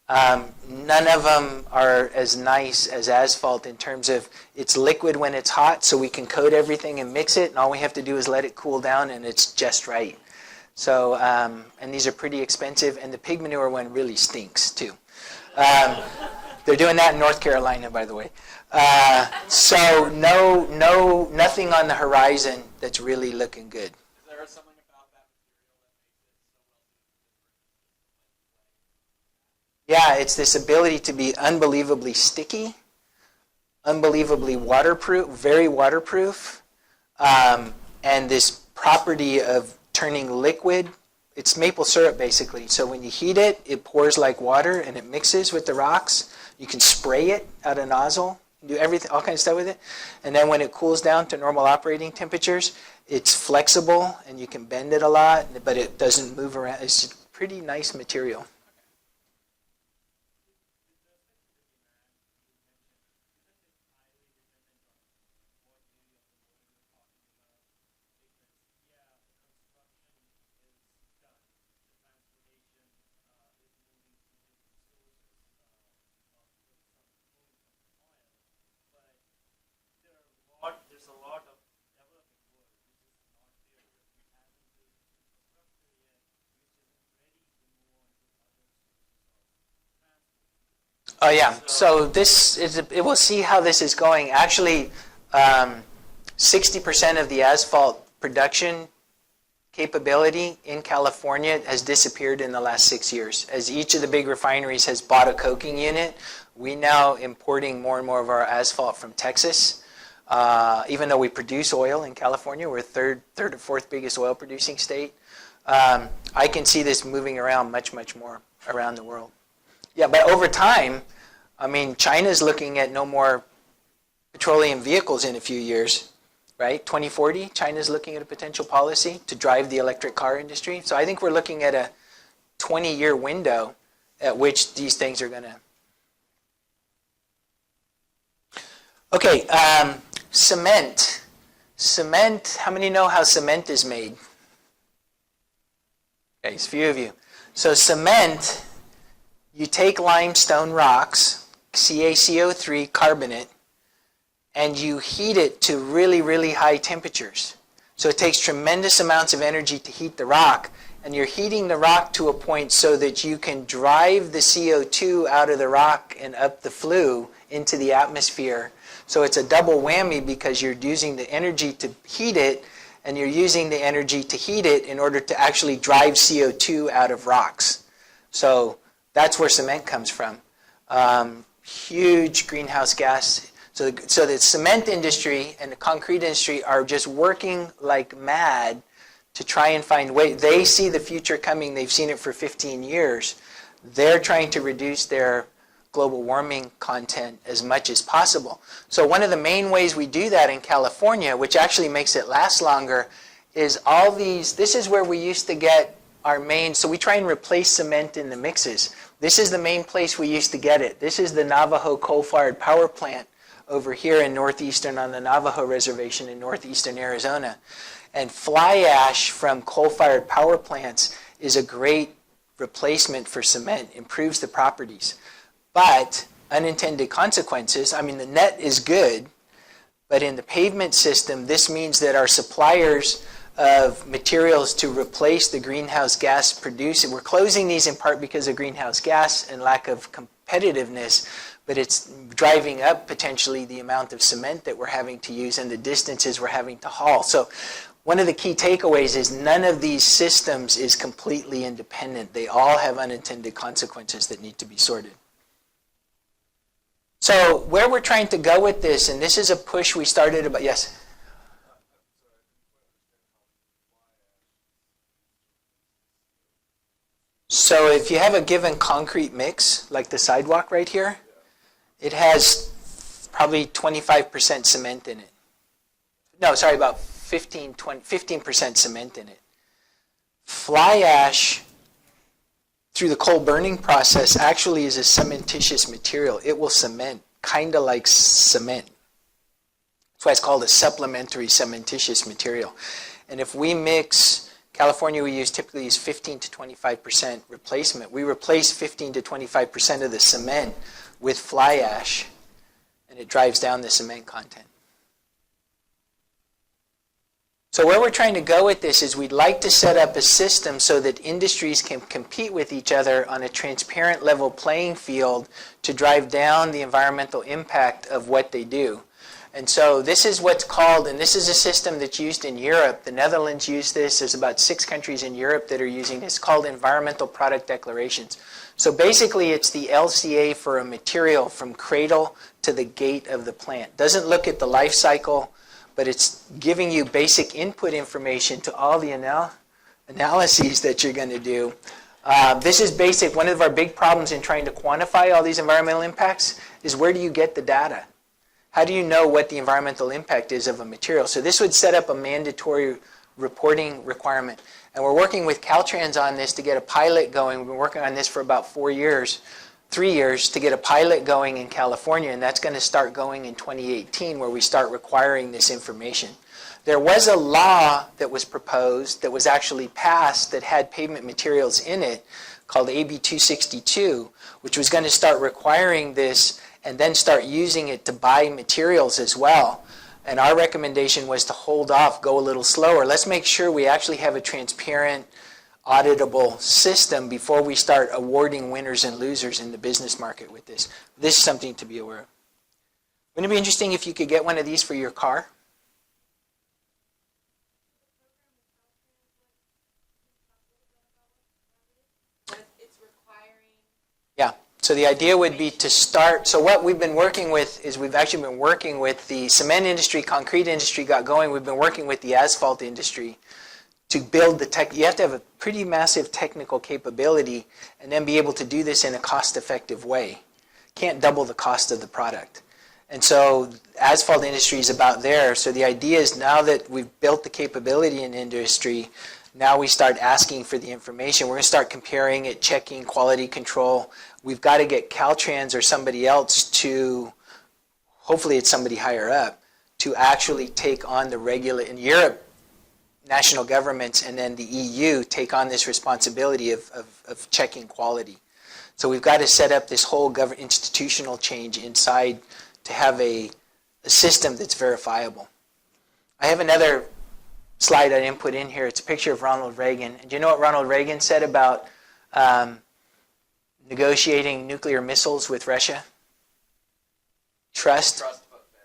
None of them are as nice as asphalt in terms of it's liquid when it's hot, so we can coat everything and mix it, and all we have to do is let it cool down and it's just right. So, and these are pretty expensive, and the pig manure one really stinks too. They're doing that in North Carolina, by the way. So nothing on the horizon that's really looking good. Is there something about that material that makes it so well suited to Yeah, it's this ability to be unbelievably sticky, unbelievably waterproof, very waterproof, and this property of turning liquid. It's maple syrup, basically. So when you heat it, it pours like water and it mixes with the rocks. You can spray it out a nozzle, do everything, all kinds of stuff with it. And then when it cools down to normal operating temperatures, it's flexible and you can bend it a lot, but it doesn't move around. It's a pretty nice material. there's a lot of developing work which is not there. We haven't built infrastructure yet, which isn't ready to move on to other sources of transport. Oh yeah, so this is, we'll see how this is going. Actually, 60% of the asphalt production capability in California has disappeared in the last 6 years. As each of the big refineries has bought a coking unit, we now importing more and more of our asphalt from Texas. Even though we produce oil in California, we're third or fourth biggest oil producing state. I can see this moving around much more around the world. Yeah, but over time, I mean, China's looking at no more petroleum vehicles in a few years, right? 2040, China's looking at a potential policy to drive the electric car industry. So I think we're looking at a 20-year window at which these things are going to... Okay, cement. Cement, how many know how cement is made? Okay, it's a few of you. So cement, you take limestone rocks, CaCO3 carbonate, and you heat it to really, really high temperatures. So it takes tremendous amounts of energy to heat the rock, and you're heating the rock to a point so that you can drive the CO2 out of the rock and up the flue into the atmosphere. So it's a double whammy because you're using the energy to heat it, and you're using the energy to heat it in order to actually drive CO2 out of rocks. So that's where cement comes from. Huge greenhouse gas. So the cement industry and the concrete industry are just working like mad to try and find ways. They see the future coming. They've seen it for 15 years. They're trying to reduce their global warming content as much as possible. So one of the main ways we do that in California, which actually makes it last longer, is all these, this is where we used to get our main, so we try and replace cement in the mixes. This is the main place we used to get it. This is the Navajo coal-fired power plant over here in northeastern, on the Navajo reservation in northeastern Arizona. And fly ash from coal-fired power plants is a great replacement for cement, improves the properties. But unintended consequences, I mean, the net is good, but in the pavement system, this means that our suppliers of materials to replace the greenhouse gas produced, we're closing these in part because of greenhouse gas and lack of competitiveness, but it's driving up potentially the amount of cement that we're having to use and the distances we're having to haul. So one of the key takeaways is none of these systems is completely independent. They all have unintended consequences that need to be sorted. So where we're trying to go with this, and this is a push we started about, yes? So if you have a given concrete mix, like the sidewalk right here, it has probably 25% cement in it. No, sorry, about 15% cement in it. Fly ash, through the coal burning process, actually is a cementitious material. It will cement, kind of like cement. That's why it's called a supplementary cementitious material. And if we mix, California we typically use 15 to 25% replacement. We replace 15 to 25% of the cement with fly ash, and it drives down the cement content. So where we're trying to go with this is we'd like to set up a system so that industries can compete with each other on a transparent level playing field to drive down the environmental impact of what they do. And so this is what's called, and this is a system that's used in Europe. The Netherlands use this. There's about 6 countries in Europe that are using this, called environmental product declarations. So basically it's the LCA for a material from cradle to the gate of the plant. Doesn't look at the life cycle, but it's giving you basic input information to all the analyses that you're going to do. This is basic. One of our big problems in trying to quantify all these environmental impacts is where do you get the data? How do you know what the environmental impact is of a material? So this would set up a mandatory reporting requirement. And we're working with Caltrans on this to get a pilot going. We've been working on this for about 3 years to get a pilot going in California, and that's going to start going in 2018 where we start requiring this information. There was a law that was proposed that was actually passed that had pavement materials in it called AB 262, which was going to start requiring this and then start using it to buy materials as well. And our recommendation was to hold off, go a little slower. Let's make sure we actually have a transparent, auditable system before we start awarding winners and losers in the business market with this. This is something to be aware of. Wouldn't it be interesting if you could get one of these for your car? It's requiring. Yeah. So the idea would be to start, so what we've been working with is we've actually been working with the cement industry, concrete industry got going. We've been working with the asphalt industry to build the tech. You have to have a pretty massive technical capability and then be able to do this in a cost-effective way. Can't double the cost of the product. And so asphalt industry is about there. So the idea is now that we've built the capability in industry, now we start asking for the information. We're going to start comparing it, checking quality control. We've got to get Caltrans or somebody else to, hopefully it's somebody higher up, to actually take on the regular. In Europe, national governments and then the EU take on this responsibility of checking quality. So we've got to set up this whole institutional change inside to have a system that's verifiable. I have another slide I didn't put in here. It's a picture of Ronald Reagan. And do you know what Ronald Reagan said about negotiating nuclear missiles with Russia? Trust,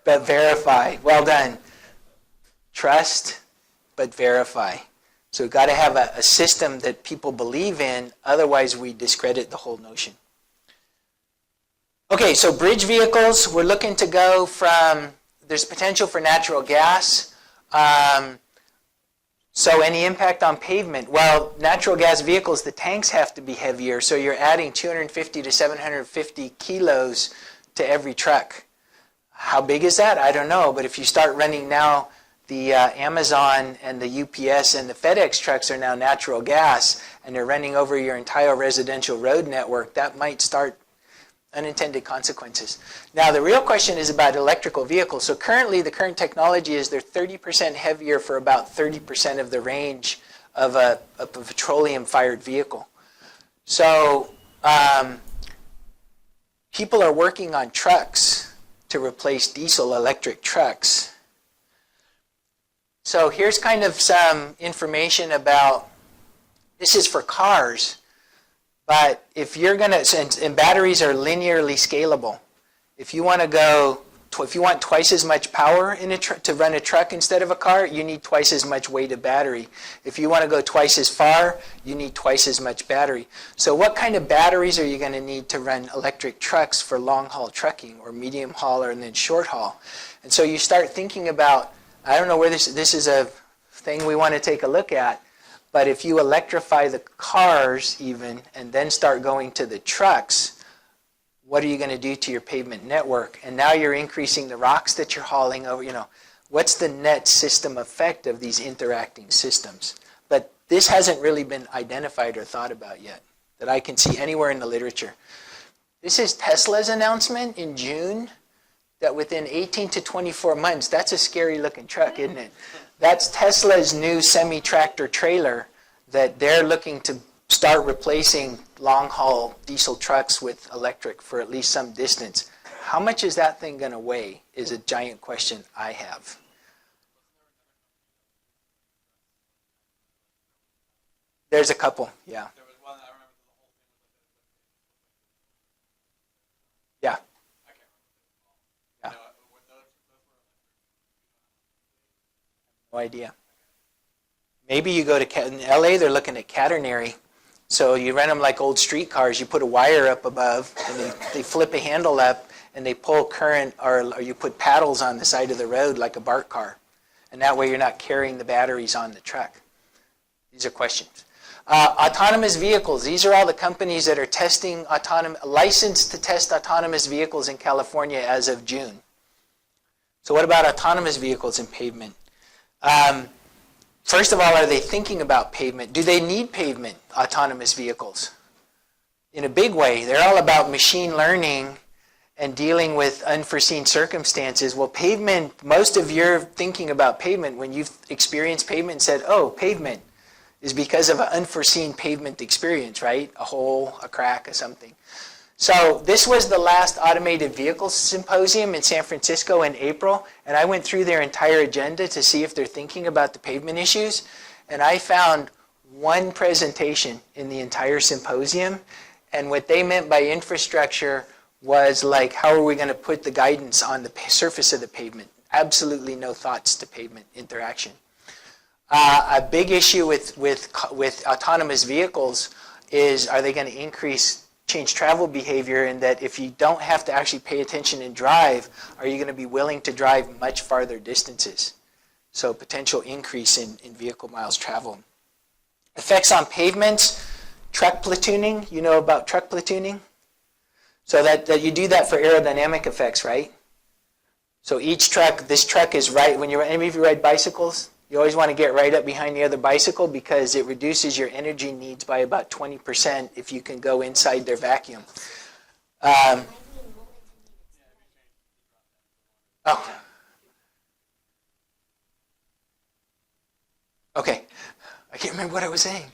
but verify. Well done. Trust, but verify. So we've got to have a system that people believe in, otherwise we discredit the whole notion. Okay, so bridge vehicles, we're looking to go from, there's potential for natural gas. So any impact on pavement? Well, natural gas vehicles, the tanks have to be heavier, so you're adding 250 to 750 kilos to every truck. How big is that? I don't know, but if you start running now, the Amazon and the UPS and the FedEx trucks are now natural gas, and they're running over your entire residential road network, that might start unintended consequences. Now, the real question is about electrical vehicles. So currently, the current technology is they're 30% heavier for about 30% of the range of a petroleum-fired vehicle. So people are working on trucks to replace diesel-electric trucks. So here's kind of some information about, this is for cars, but if you're going to, and batteries are linearly scalable. If you want to go, if you want twice as much power in to run a truck instead of a car, you need twice as much weight of battery. If you want to go twice as far, you need twice as much battery. So what kind of batteries are you going to need to run electric trucks for long-haul trucking or medium haul and then short haul? And so you start thinking about, I don't know where this is a thing we want to take a look at, but if you electrify the cars even and then start going to the trucks, what are you going to do to your pavement network? And now you're increasing the rocks that you're hauling over, what's the net system effect of these interacting systems? But this hasn't really been identified or thought about yet that I can see anywhere in the literature. This is Tesla's announcement in June that within 18 to 24 months, that's a scary looking truck, isn't it? That's Tesla's new semi-tractor trailer that they're looking to start replacing long-haul diesel trucks with electric for at least some distance. How much is that thing going to weigh is a giant question I have. There's a couple, yeah. There was one I remember the whole thing was Yeah. I can't remember. Yeah. Those were No idea. Maybe you go to, in LA, they're looking at catenary. So you rent them like old street cars. You put a wire up above, and they flip a handle up, and they pull current, or you put paddles on the side of the road like a BART car. And that way you're not carrying the batteries on the truck. These are questions. Autonomous vehicles. These are all the companies that are testing licensed to test autonomous vehicles in California as of June. So what about autonomous vehicles in pavement? First of all, are they thinking about pavement? Do they need pavement, autonomous vehicles? In a big way, they're all about machine learning and dealing with unforeseen circumstances. Well, pavement, most of your thinking about pavement, when you've experienced pavement and said, oh, pavement, is because of an unforeseen pavement experience, right? A hole, a crack, or something. So this was the last automated vehicles symposium in San Francisco in April, and I went through their entire agenda to see if they're thinking about the pavement issues, and I found one presentation in the entire symposium, and what they meant by infrastructure was like, how are we going to put the guidance on the surface of the pavement? Absolutely no thoughts to pavement interaction. A big issue with autonomous vehicles is, are they going to change travel behavior, in that if you don't have to actually pay attention and drive, are you going to be willing to drive much farther distances? So potential increase in vehicle miles traveled. Effects on pavements, truck platooning. You know about truck platooning? So that you do that for aerodynamic effects, right? So each truck, this truck is right, when any of you ride bicycles, you always want to get right up behind the other bicycle because it reduces your energy needs by about 20% if you can go inside their vacuum. Okay. I can't remember what I was saying.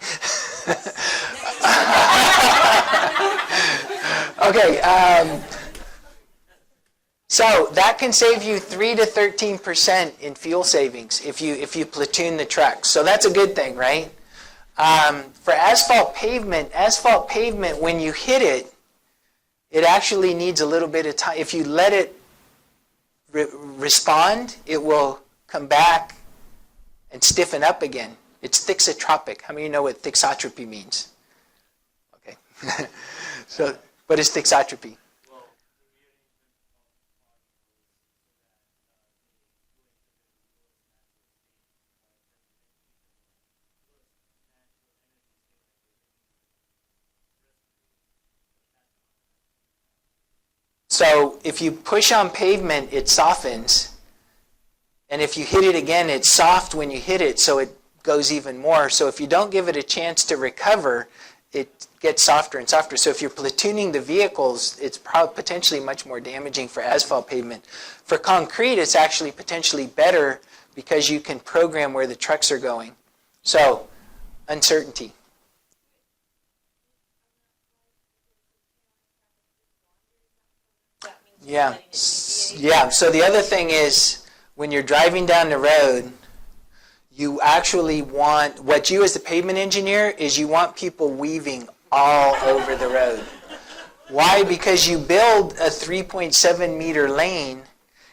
Okay. So that can save you 3 to 13% in fuel savings if you platoon the trucks. So that's a good thing, right? For asphalt pavement, when you hit it, it actually needs a little bit of time. If you let it respond, it will come back and stiffen up again. It's thixotropic. How many of you know what thixotropy means? Okay. So, what is thixotropy? So if you push on pavement, it softens. And if you hit it again, it's soft when you hit it, so it goes even more. So if you don't give it a chance to recover, it gets softer and softer. So if you're platooning the vehicles, it's potentially much more damaging for asphalt pavement. For concrete, it's actually potentially better because you can program where the trucks are going. So, uncertainty. Yeah. Yeah. So the other thing is, when you're driving down the road, you actually want, what you as the pavement engineer is you want people weaving all over the road. Why? Because you build a 3.7 meter lane.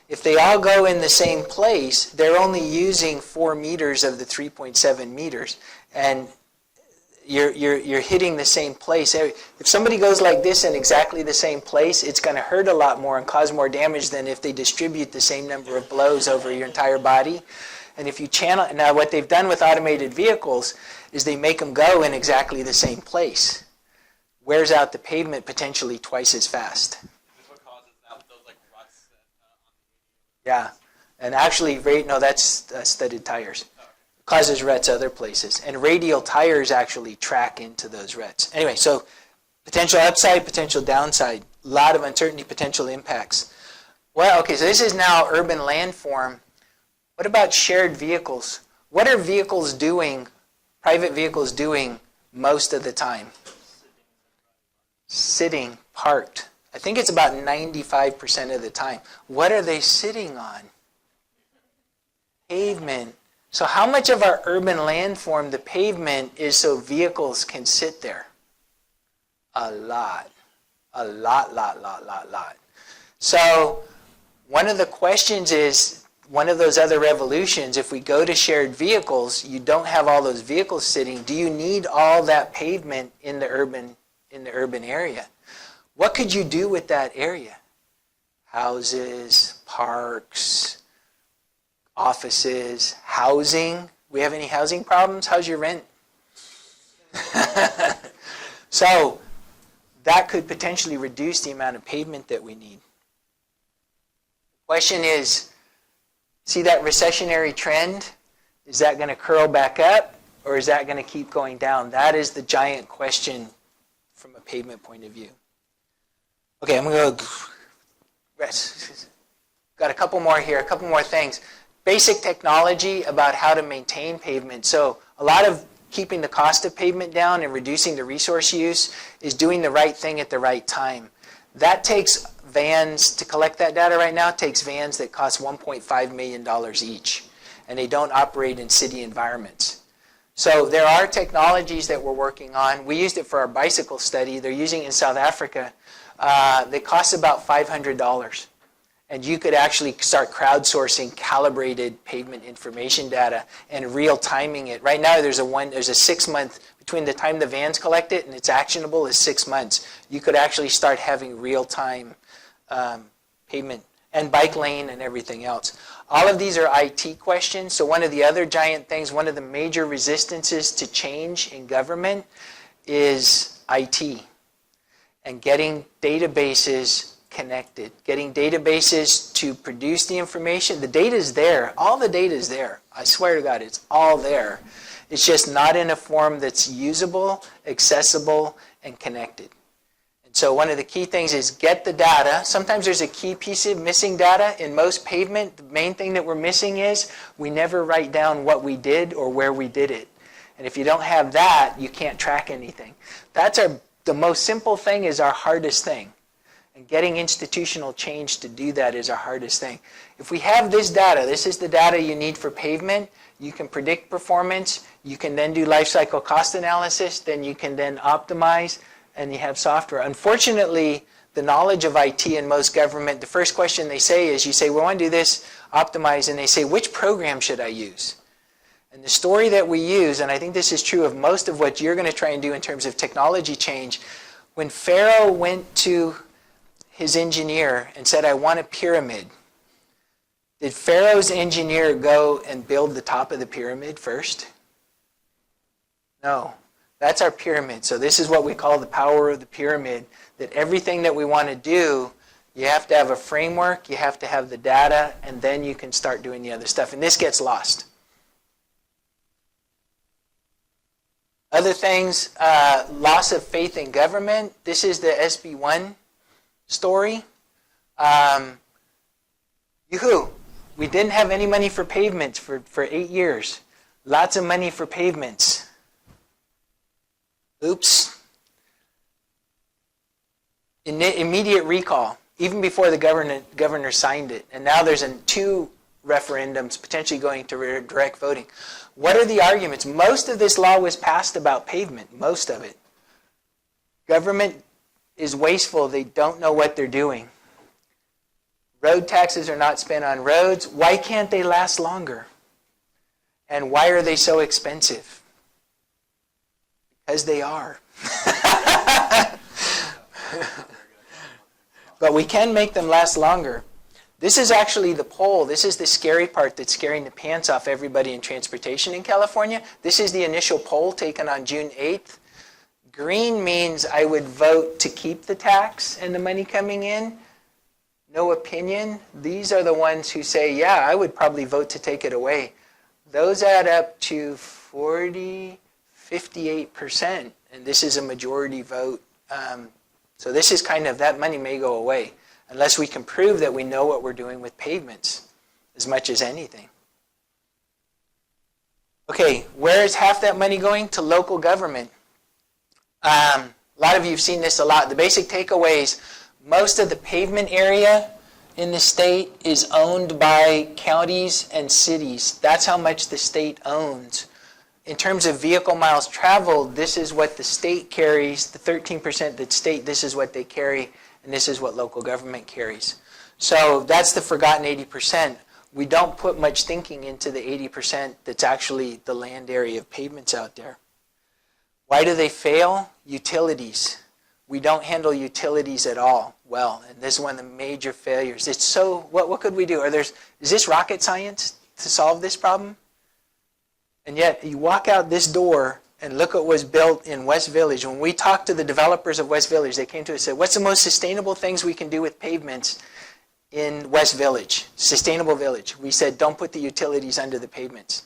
If they all go in the same place, they're only using 4 meters of the 3.7 meters. And you're hitting the same place. If somebody goes like this in exactly the same place, it's going to hurt a lot more and cause more damage than if they distribute the same number of blows over your entire body. And if you channel, now what they've done with automated vehicles is they make them go in exactly the same place. Wears out the pavement potentially twice as fast. Is this what causes those like ruts Yeah, and actually, no, that's studded tires. Causes ruts other places. And radial tires actually track into those ruts. Anyway, so potential upside, potential downside, a lot of uncertainty, potential impacts. Well, okay, so this is now urban landform. What about shared vehicles? What are vehicles doing, private vehicles doing most of the time? Sitting, parked. I think it's about 95% of the time. What are they sitting on? Pavement. So how much of our urban landform, the pavement, is so vehicles can sit there? A lot. A lot. So one of the questions is, one of those other revolutions, if we go to shared vehicles, you don't have all those vehicles sitting. Do you need all that pavement in the urban area? What could you do with that area? Houses, parks, offices, housing. We have any housing problems? How's your rent? So that could potentially reduce the amount of pavement that we need. The question is, see that recessionary trend? Is that going to curl back up, or is that going to keep going down? That is the giant question from a pavement point of view. Okay, I'm going to go. Got a couple more here, a couple more things. Basic technology about how to maintain pavement. So a lot of keeping the cost of pavement down and reducing the resource use is doing the right thing at the right time. That takes vans, to collect that data right now, takes vans that cost $1.5 million each. And they don't operate in city environments. So there are technologies that we're working on. We used it for our bicycle study. They're using it in South Africa. They cost about $500. And you could actually start crowdsourcing calibrated pavement information data and real timing it. Right now there's a 6 month, between the time the vans collect it and it's actionable is 6 months. You could actually start having real time pavement and bike lane and everything else. All of these are IT questions. So one of the other giant things, one of the major resistances to change in government is IT and getting databases connected, getting databases to produce the information. The data is there. All the data is there. I swear to God, it's all there. It's just not in a form that's usable, accessible, and connected. And so one of the key things is get the data. Sometimes there's a key piece of missing data. In most pavement, the main thing that we're missing is we never write down what we did or where we did it. And if you don't have that, you can't track anything. The most simple thing is our hardest thing. And getting institutional change to do that is our hardest thing. If we have this data, this is the data you need for pavement, you can predict performance, you can then do life cycle cost analysis, then you can then optimize, and you have software. Unfortunately, the knowledge of IT in most government, the first question they say is, you say, we want to do this, optimize, and they say, which program should I use? And the story that we use, and I think this is true of most of what you're going to try and do in terms of technology change, when Pharaoh went to his engineer and said, I want a pyramid, did Pharaoh's engineer go and build the top of the pyramid first? No. That's our pyramid. So this is what we call the power of the pyramid, that everything that we want to do, you have to have a framework, you have to have the data, and then you can start doing the other stuff. And this gets lost. Other things, loss of faith in government. This is the SB1 story. Yoo-hoo. We didn't have any money for pavements for 8 years. Lots of money for pavements. Oops. Immediate recall, even before the governor signed it. And now there's 2 referendums potentially going to direct voting. What are the arguments? Most of this law was passed about pavement, most of it. Government is wasteful. They don't know what they're doing. Road taxes are not spent on roads. Why can't they last longer? And why are they so expensive? Because they are. But we can make them last longer. This is actually the poll. This is the scary part that's scaring the pants off everybody in transportation in California. This is the initial poll taken on June 8th. Green means I would vote to keep the tax and the money coming in. No opinion. These are the ones who say, yeah, I would probably vote to take it away. Those add up to 58%. And this is a majority vote. So this is kind of, that money may go away unless we can prove that we know what we're doing with pavements as much as anything. Okay, where is half that money going? To local government. A lot of you have seen this a lot. The basic takeaways, most of the pavement area in the state is owned by counties and cities. That's how much the state owns. In terms of vehicle miles traveled, this is what the state carries. The 13% that state, this is what they carry, and this is what local government carries. So that's the forgotten 80%. We don't put much thinking into the 80% that's actually the land area of pavements out there. Why do they fail? Utilities. We don't handle utilities at all well, and this is one of the major failures. It's so, what could we do? Is this rocket science to solve this problem? And yet, you walk out this door and look at what was built in West Village. When we talked to the developers of West Village, they came to us and said, what's the most sustainable things we can do with pavements in West Village? Sustainable village. We said, don't put the utilities under the pavements.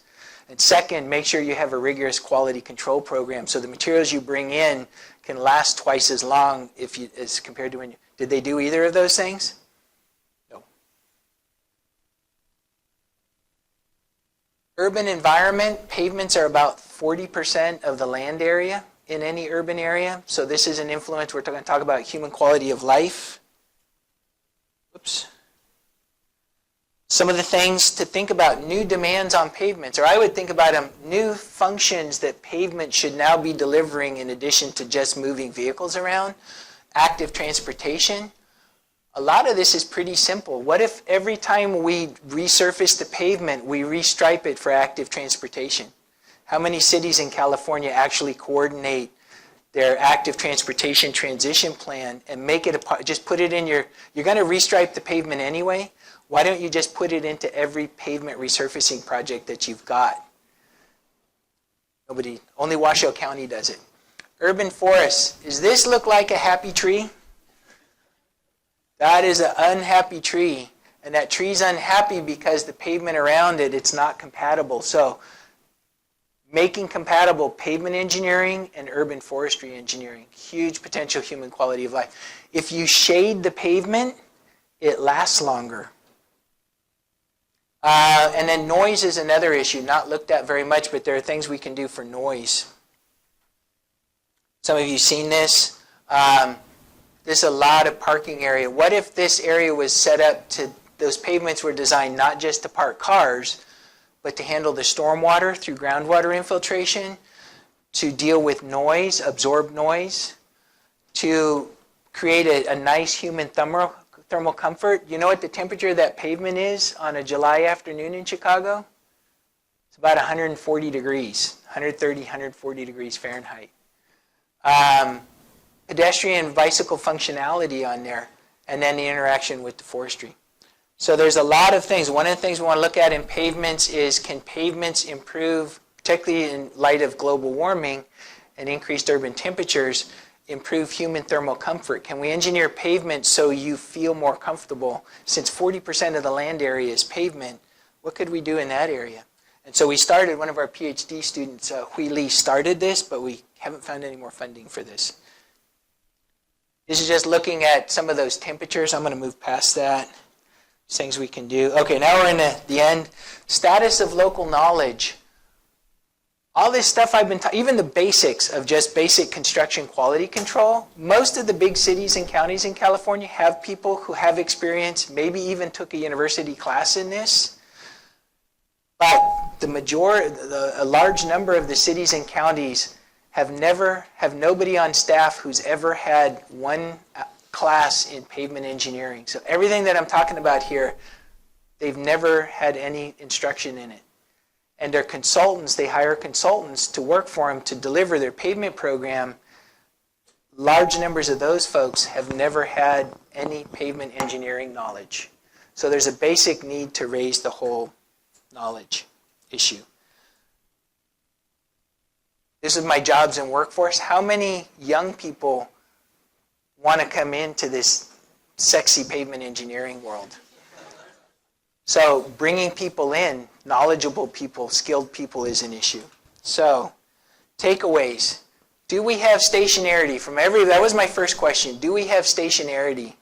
And second, make sure you have a rigorous quality control program so the materials you bring in can last twice as long as compared to when you... Did they do either of those things? No. Urban environment, pavements are about 40% of the land area in any urban area. So this is an influence. We're going to talk about human quality of life. Whoops. Some of the things to think about, new demands on pavements, or I would think about them, new functions that pavement should now be delivering in addition to just moving vehicles around. Active transportation. A lot of this is pretty simple. What if every time we resurface the pavement, we restripe it for active transportation? How many cities in California actually coordinate their active transportation transition plan and make it just put it in you're going to restripe the pavement anyway? Why don't you just put it into every pavement resurfacing project that you've got? Only Washoe County does it. Urban forests. Does this look like a happy tree? That is an unhappy tree. And that tree's unhappy because the pavement around it, it's not compatible. So making compatible pavement engineering and urban forestry engineering. Huge potential human quality of life. If you shade the pavement, it lasts longer. And then noise is another issue, not looked at very much, but there are things we can do for noise. Some of you seen this. There's a lot of parking area. What if this area was set up to, those pavements were designed not just to park cars, but to handle the stormwater through groundwater infiltration, to deal with noise, absorb noise, to create a nice human thermal comfort. You know what the temperature of that pavement is on a July afternoon in Chicago? It's about 140 degrees, 130, 140 degrees Fahrenheit. Pedestrian bicycle functionality on there, and then the interaction with the forestry. So there's a lot of things. One of the things we want to look at in pavements is, can pavements improve, particularly in light of global warming and increased urban temperatures, improve human thermal comfort? Can we engineer pavement so you feel more comfortable? Since 40% of the land area is pavement, what could we do in that area? And so we started, one of our PhD students, Hui Li, started this, but we haven't found any more funding for this. This is just looking at some of those temperatures. I'm going to move past that. Things we can do. Okay, now we're in the end. Status of local knowledge. All this stuff I've been talking, even the basics of just basic construction quality control, most of the big cities and counties in California have people who have experience, maybe even took a university class in this. But a large number of the cities and counties have nobody on staff who's ever had one class in pavement engineering. So everything that I'm talking about here, they've never had any instruction in it. And their consultants, they hire consultants to work for them to deliver their pavement program. Large numbers of those folks have never had any pavement engineering knowledge. So there's a basic need to raise the whole knowledge issue. This is my jobs and workforce. How many young people want to come into this sexy pavement engineering world? So bringing people in, knowledgeable people, skilled people, is an issue. So takeaways. Do we have stationarity? That was my first question. Do we have stationarity?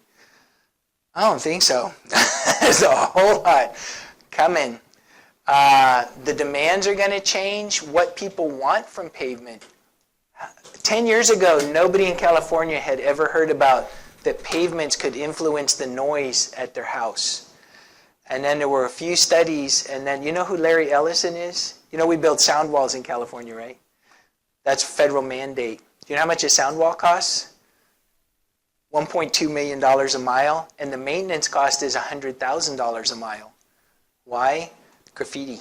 I don't think so. There's a whole lot coming. The demands are going to change. What people want from pavement. 10 years ago, nobody in California had ever heard about that pavements could influence the noise at their house. And then there were a few studies, and then you know who Larry Ellison is? You know we build sound walls in California, right? That's federal mandate. Do you know how much a sound wall costs? $1.2 million a mile, and the maintenance cost is $100,000 a mile. Why? Graffiti.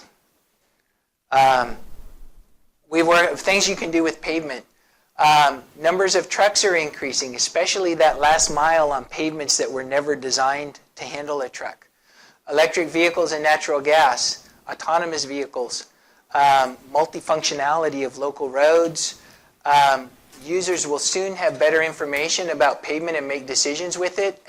Things you can do with pavement. Numbers of trucks are increasing, especially that last mile on pavements that were never designed to handle a truck. Electric vehicles and natural gas, autonomous vehicles, multifunctionality of local roads. Users will soon have better information about pavement and make decisions with it,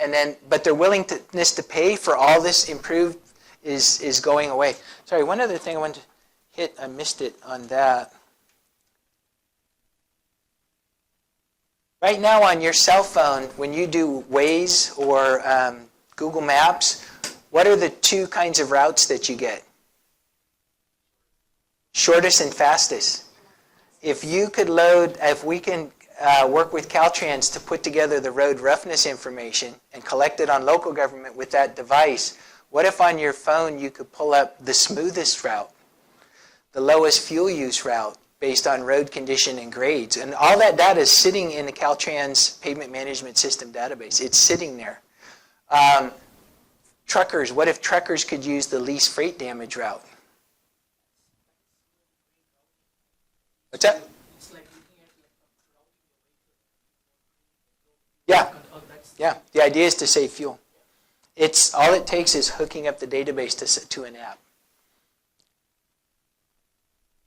but their willingness to pay for all this improved is going away. Sorry, one other thing I wanted to hit, I missed it on that. Right now on your cell phone, when you do Waze or Google Maps, what are the two kinds of routes that you get? Shortest and fastest. If we can work with Caltrans to put together the road roughness information and collect it on local government with that device, what if on your phone you could pull up the smoothest route, the lowest fuel use route based on road condition and grades? And all that data is sitting in the Caltrans Pavement Management System database. It's sitting there. Truckers, what if truckers could use the least freight damage route? What's that? Yeah. The idea is to save fuel. All it takes is hooking up the database to an app.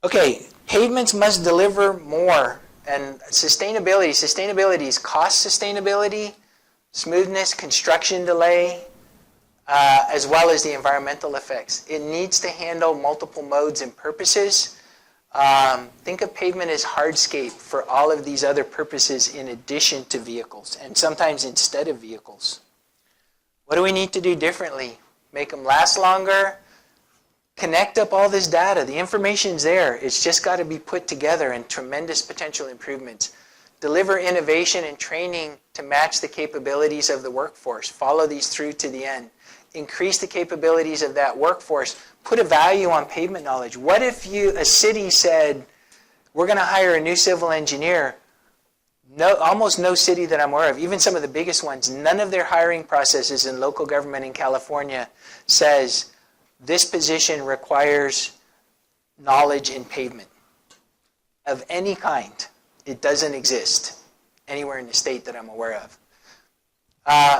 Okay, pavements must deliver more. And sustainability is cost sustainability, smoothness, construction delay, as well as the environmental effects. It needs to handle multiple modes and purposes. Think of pavement as hardscape for all of these other purposes in addition to vehicles, and sometimes instead of vehicles. What do we need to do differently? Make them last longer, Connect up all this data. The information's there. It's just got to be put together and tremendous potential improvements. Deliver innovation and training to match the capabilities of the workforce. Follow these through to the end. Increase the capabilities of that workforce. Put a value on pavement knowledge. What if a city said, we're going to hire a new civil engineer? Almost no city that I'm aware of, even some of the biggest ones, none of their hiring processes in local government in California says this position requires knowledge in pavement of any kind. It doesn't exist anywhere in the state that I'm aware of.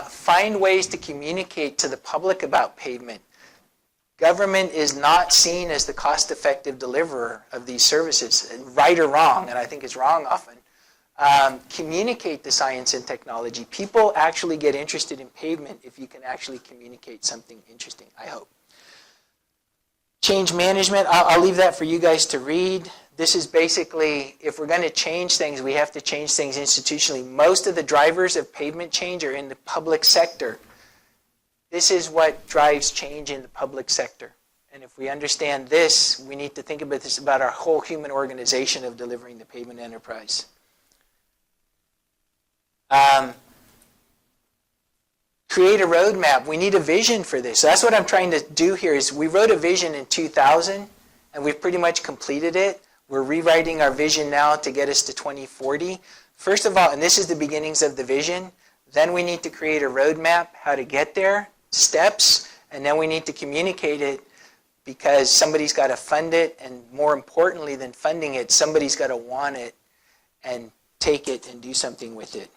Find ways to communicate to the public about pavement. Government is not seen as the cost-effective deliverer of these services, right or wrong, and I think it's wrong often. Communicate the science and technology. People actually get interested in pavement if you can actually communicate something interesting, I hope. Change management, I'll leave that for you guys to read. This is basically, if we're going to change things, we have to change things institutionally. Most of the drivers of pavement change are in the public sector. This is what drives change in the public sector. And if we understand this, we need to think about this about our whole human organization of delivering the pavement enterprise. Create a roadmap. We need a vision for this. So that's what I'm trying to do here is we wrote a vision in 2000 and we've pretty much completed it. We're rewriting our vision now to get us to 2040. First of all, and this is the beginnings of the vision, then we need to create a roadmap, how to get there, steps, and then we need to communicate it because somebody's got to fund it, and more importantly than funding it, somebody's got to want it and take it and do something with it.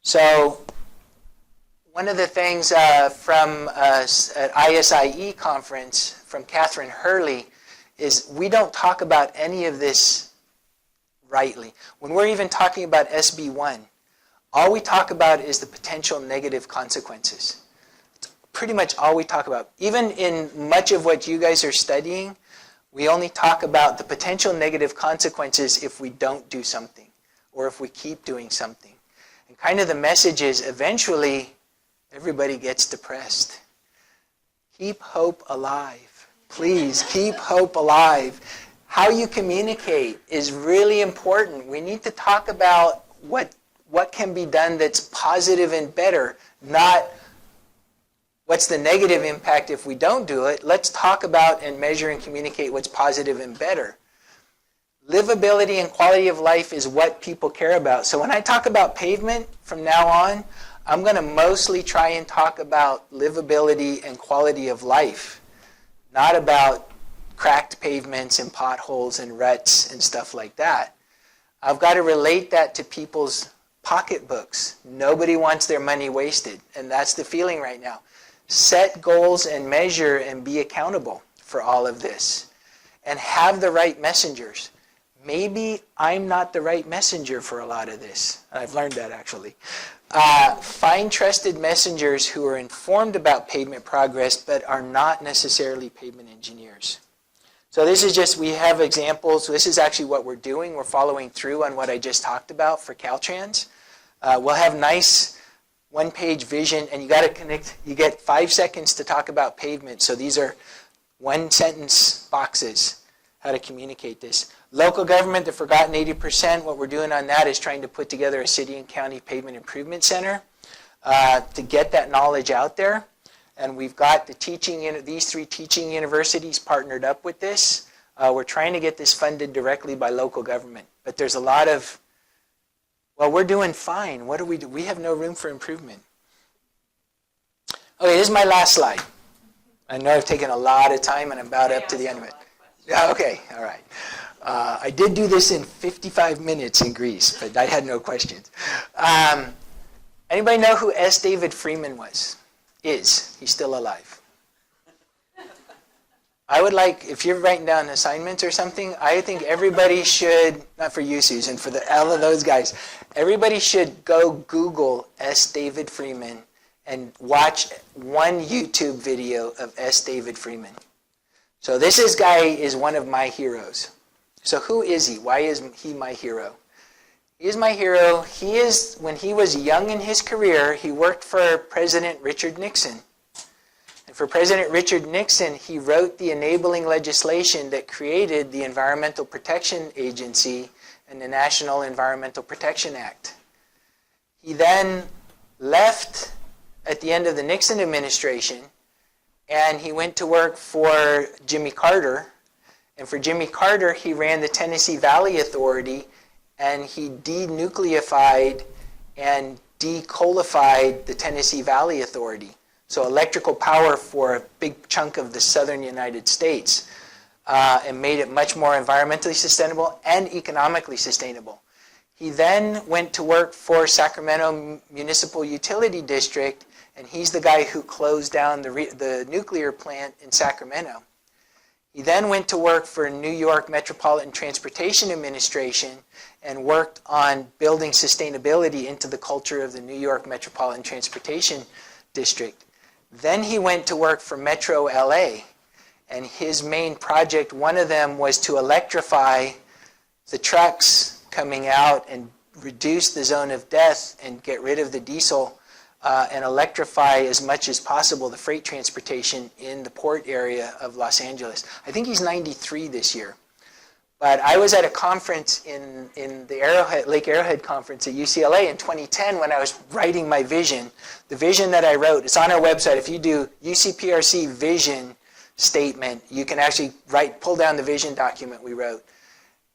So one of the things from an ISIE conference from Catherine Hurley is we don't talk about any of this rightly. When we're even talking about SB1, all we talk about is the potential negative consequences. It's pretty much all we talk about. Even in much of what you guys are studying, we only talk about the potential negative consequences if we don't do something or if we keep doing something. And kind of the message is eventually everybody gets depressed. Keep hope alive. Please keep hope alive. How you communicate is really important. We need to talk about what can be done that's positive and better, not what's the negative impact if we don't do it. Let's talk about and measure and communicate what's positive and better. Livability and quality of life is what people care about. So when I talk about pavement from now on, I'm going to mostly try and talk about livability and quality of life, not about cracked pavements and potholes and ruts and stuff like that. I've got to relate that to people's pocketbooks. Nobody wants their money wasted, and that's the feeling right now. Set goals and measure and be accountable for all of this, and have the right messengers. Maybe I'm not the right messenger for a lot of this. I've learned that actually. Find trusted messengers who are informed about pavement progress but are not necessarily pavement engineers. So this is just, we have examples. This is actually what we're doing. We're following through on what I just talked about for Caltrans. We'll have nice one-page vision, and you got to connect. You get 5 seconds to talk about pavement. So these are one-sentence boxes, how to communicate this. Local government, the forgotten 80%, what we're doing on that is trying to put together a city and county pavement improvement center to get that knowledge out there. And we've got these 3 teaching universities partnered up with this. We're trying to get this funded directly by local government. But there's a lot of, well, we're doing fine. What do? We have no room for improvement. Okay, this is my last slide. I know I've taken a lot of time and I'm about up to the end of it. Yeah, okay, all right. I did do this in 55 minutes in Greece, but I had no questions. Anybody know who S. David Freeman was? He's still alive. I would like, if you're writing down assignments or something, I think everybody should, not for you, Susan, for all of those guys, everybody should go Google S. David Freeman and watch one YouTube video of S. David Freeman. So this guy is one of my heroes. So who is he? Why is he my hero? He is my hero. When he was young in his career, he worked for President Richard Nixon. And for President Richard Nixon, he wrote the enabling legislation that created the Environmental Protection Agency and the National Environmental Protection Act. He then left at the end of the Nixon administration, and he went to work for Jimmy Carter. And for Jimmy Carter, he ran the Tennessee Valley Authority, and he denucleafied and decoalified the Tennessee Valley Authority. So electrical power for a big chunk of the southern United States, and made it much more environmentally sustainable and economically sustainable. He then went to work for Sacramento Municipal Utility District, and he's the guy who closed down the nuclear plant in Sacramento. He then went to work for New York Metropolitan Transportation Administration and worked on building sustainability into the culture of the New York Metropolitan Transportation District. Then he went to work for Metro LA, and his main project, one of them was to electrify the trucks coming out and reduce the zone of death and get rid of the diesel, and electrify as much as possible the freight transportation in the port area of Los Angeles. I think he's 93 this year. But I was at a conference in the Lake Arrowhead conference at UCLA in 2010 when I was writing my vision. The vision that I wrote, it's on our website. If you do UCPRC vision statement, you can actually pull down the vision document we wrote.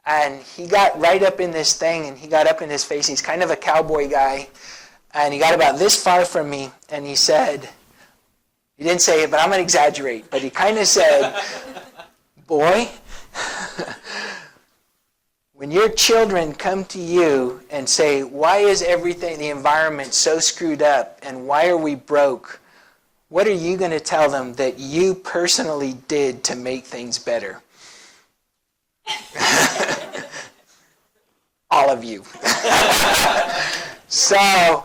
And he got right up in this thing, and he got up in his face. He's kind of a cowboy guy. And he got about this far from me, and he said, he didn't say it, but I'm going to exaggerate, but he kind of said, boy, when your children come to you and say, why is everything, the environment so screwed up, and why are we broke, what are you going to tell them that you personally did to make things better? All of you. So,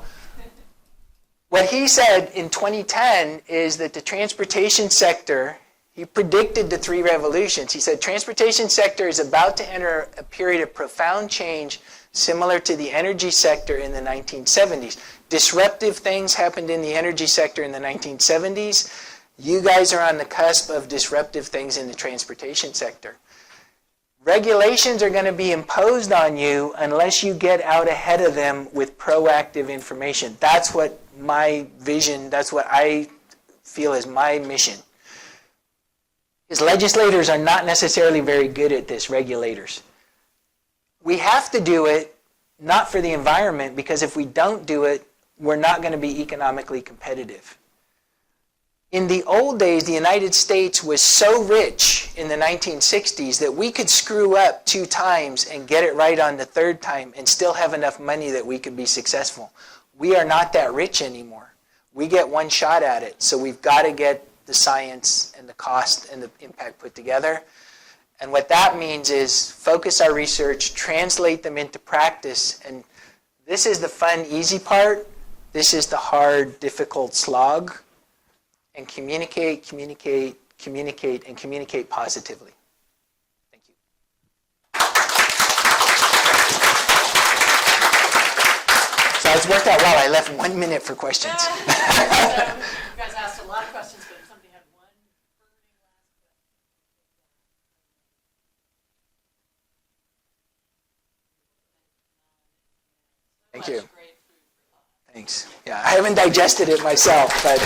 what he said in 2010 is that the transportation sector, he predicted the three revolutions. He said transportation sector is about to enter a period of profound change similar to the energy sector in the 1970s. Disruptive things happened in the energy sector in the 1970s. You guys are on the cusp of disruptive things in the transportation sector. Regulations are going to be imposed on you unless you get out ahead of them with proactive information. That's what my vision, that's what I feel is my mission. Because legislators are not necessarily very good at this, regulators. We have to do it, not for the environment, because if we don't do it, we're not going to be economically competitive. In the old days, the United States was so rich in the 1960s that we could screw up 2 times and get it right on the 3rd time and still have enough money that we could be successful. We are not that rich anymore. We get one shot at it, so we've got to get the science and the cost and the impact put together. And what that means is focus our research, translate them into practice, and this is the fun, easy part. This is the hard, difficult slog. And communicate, communicate, communicate, and communicate positively. Thank you. So it's worked out well. I left 1 minute for questions. You guys asked a lot of questions, but if somebody had one burning last question. Thank you. Great food for thought. Thanks. Yeah, I haven't digested it myself, but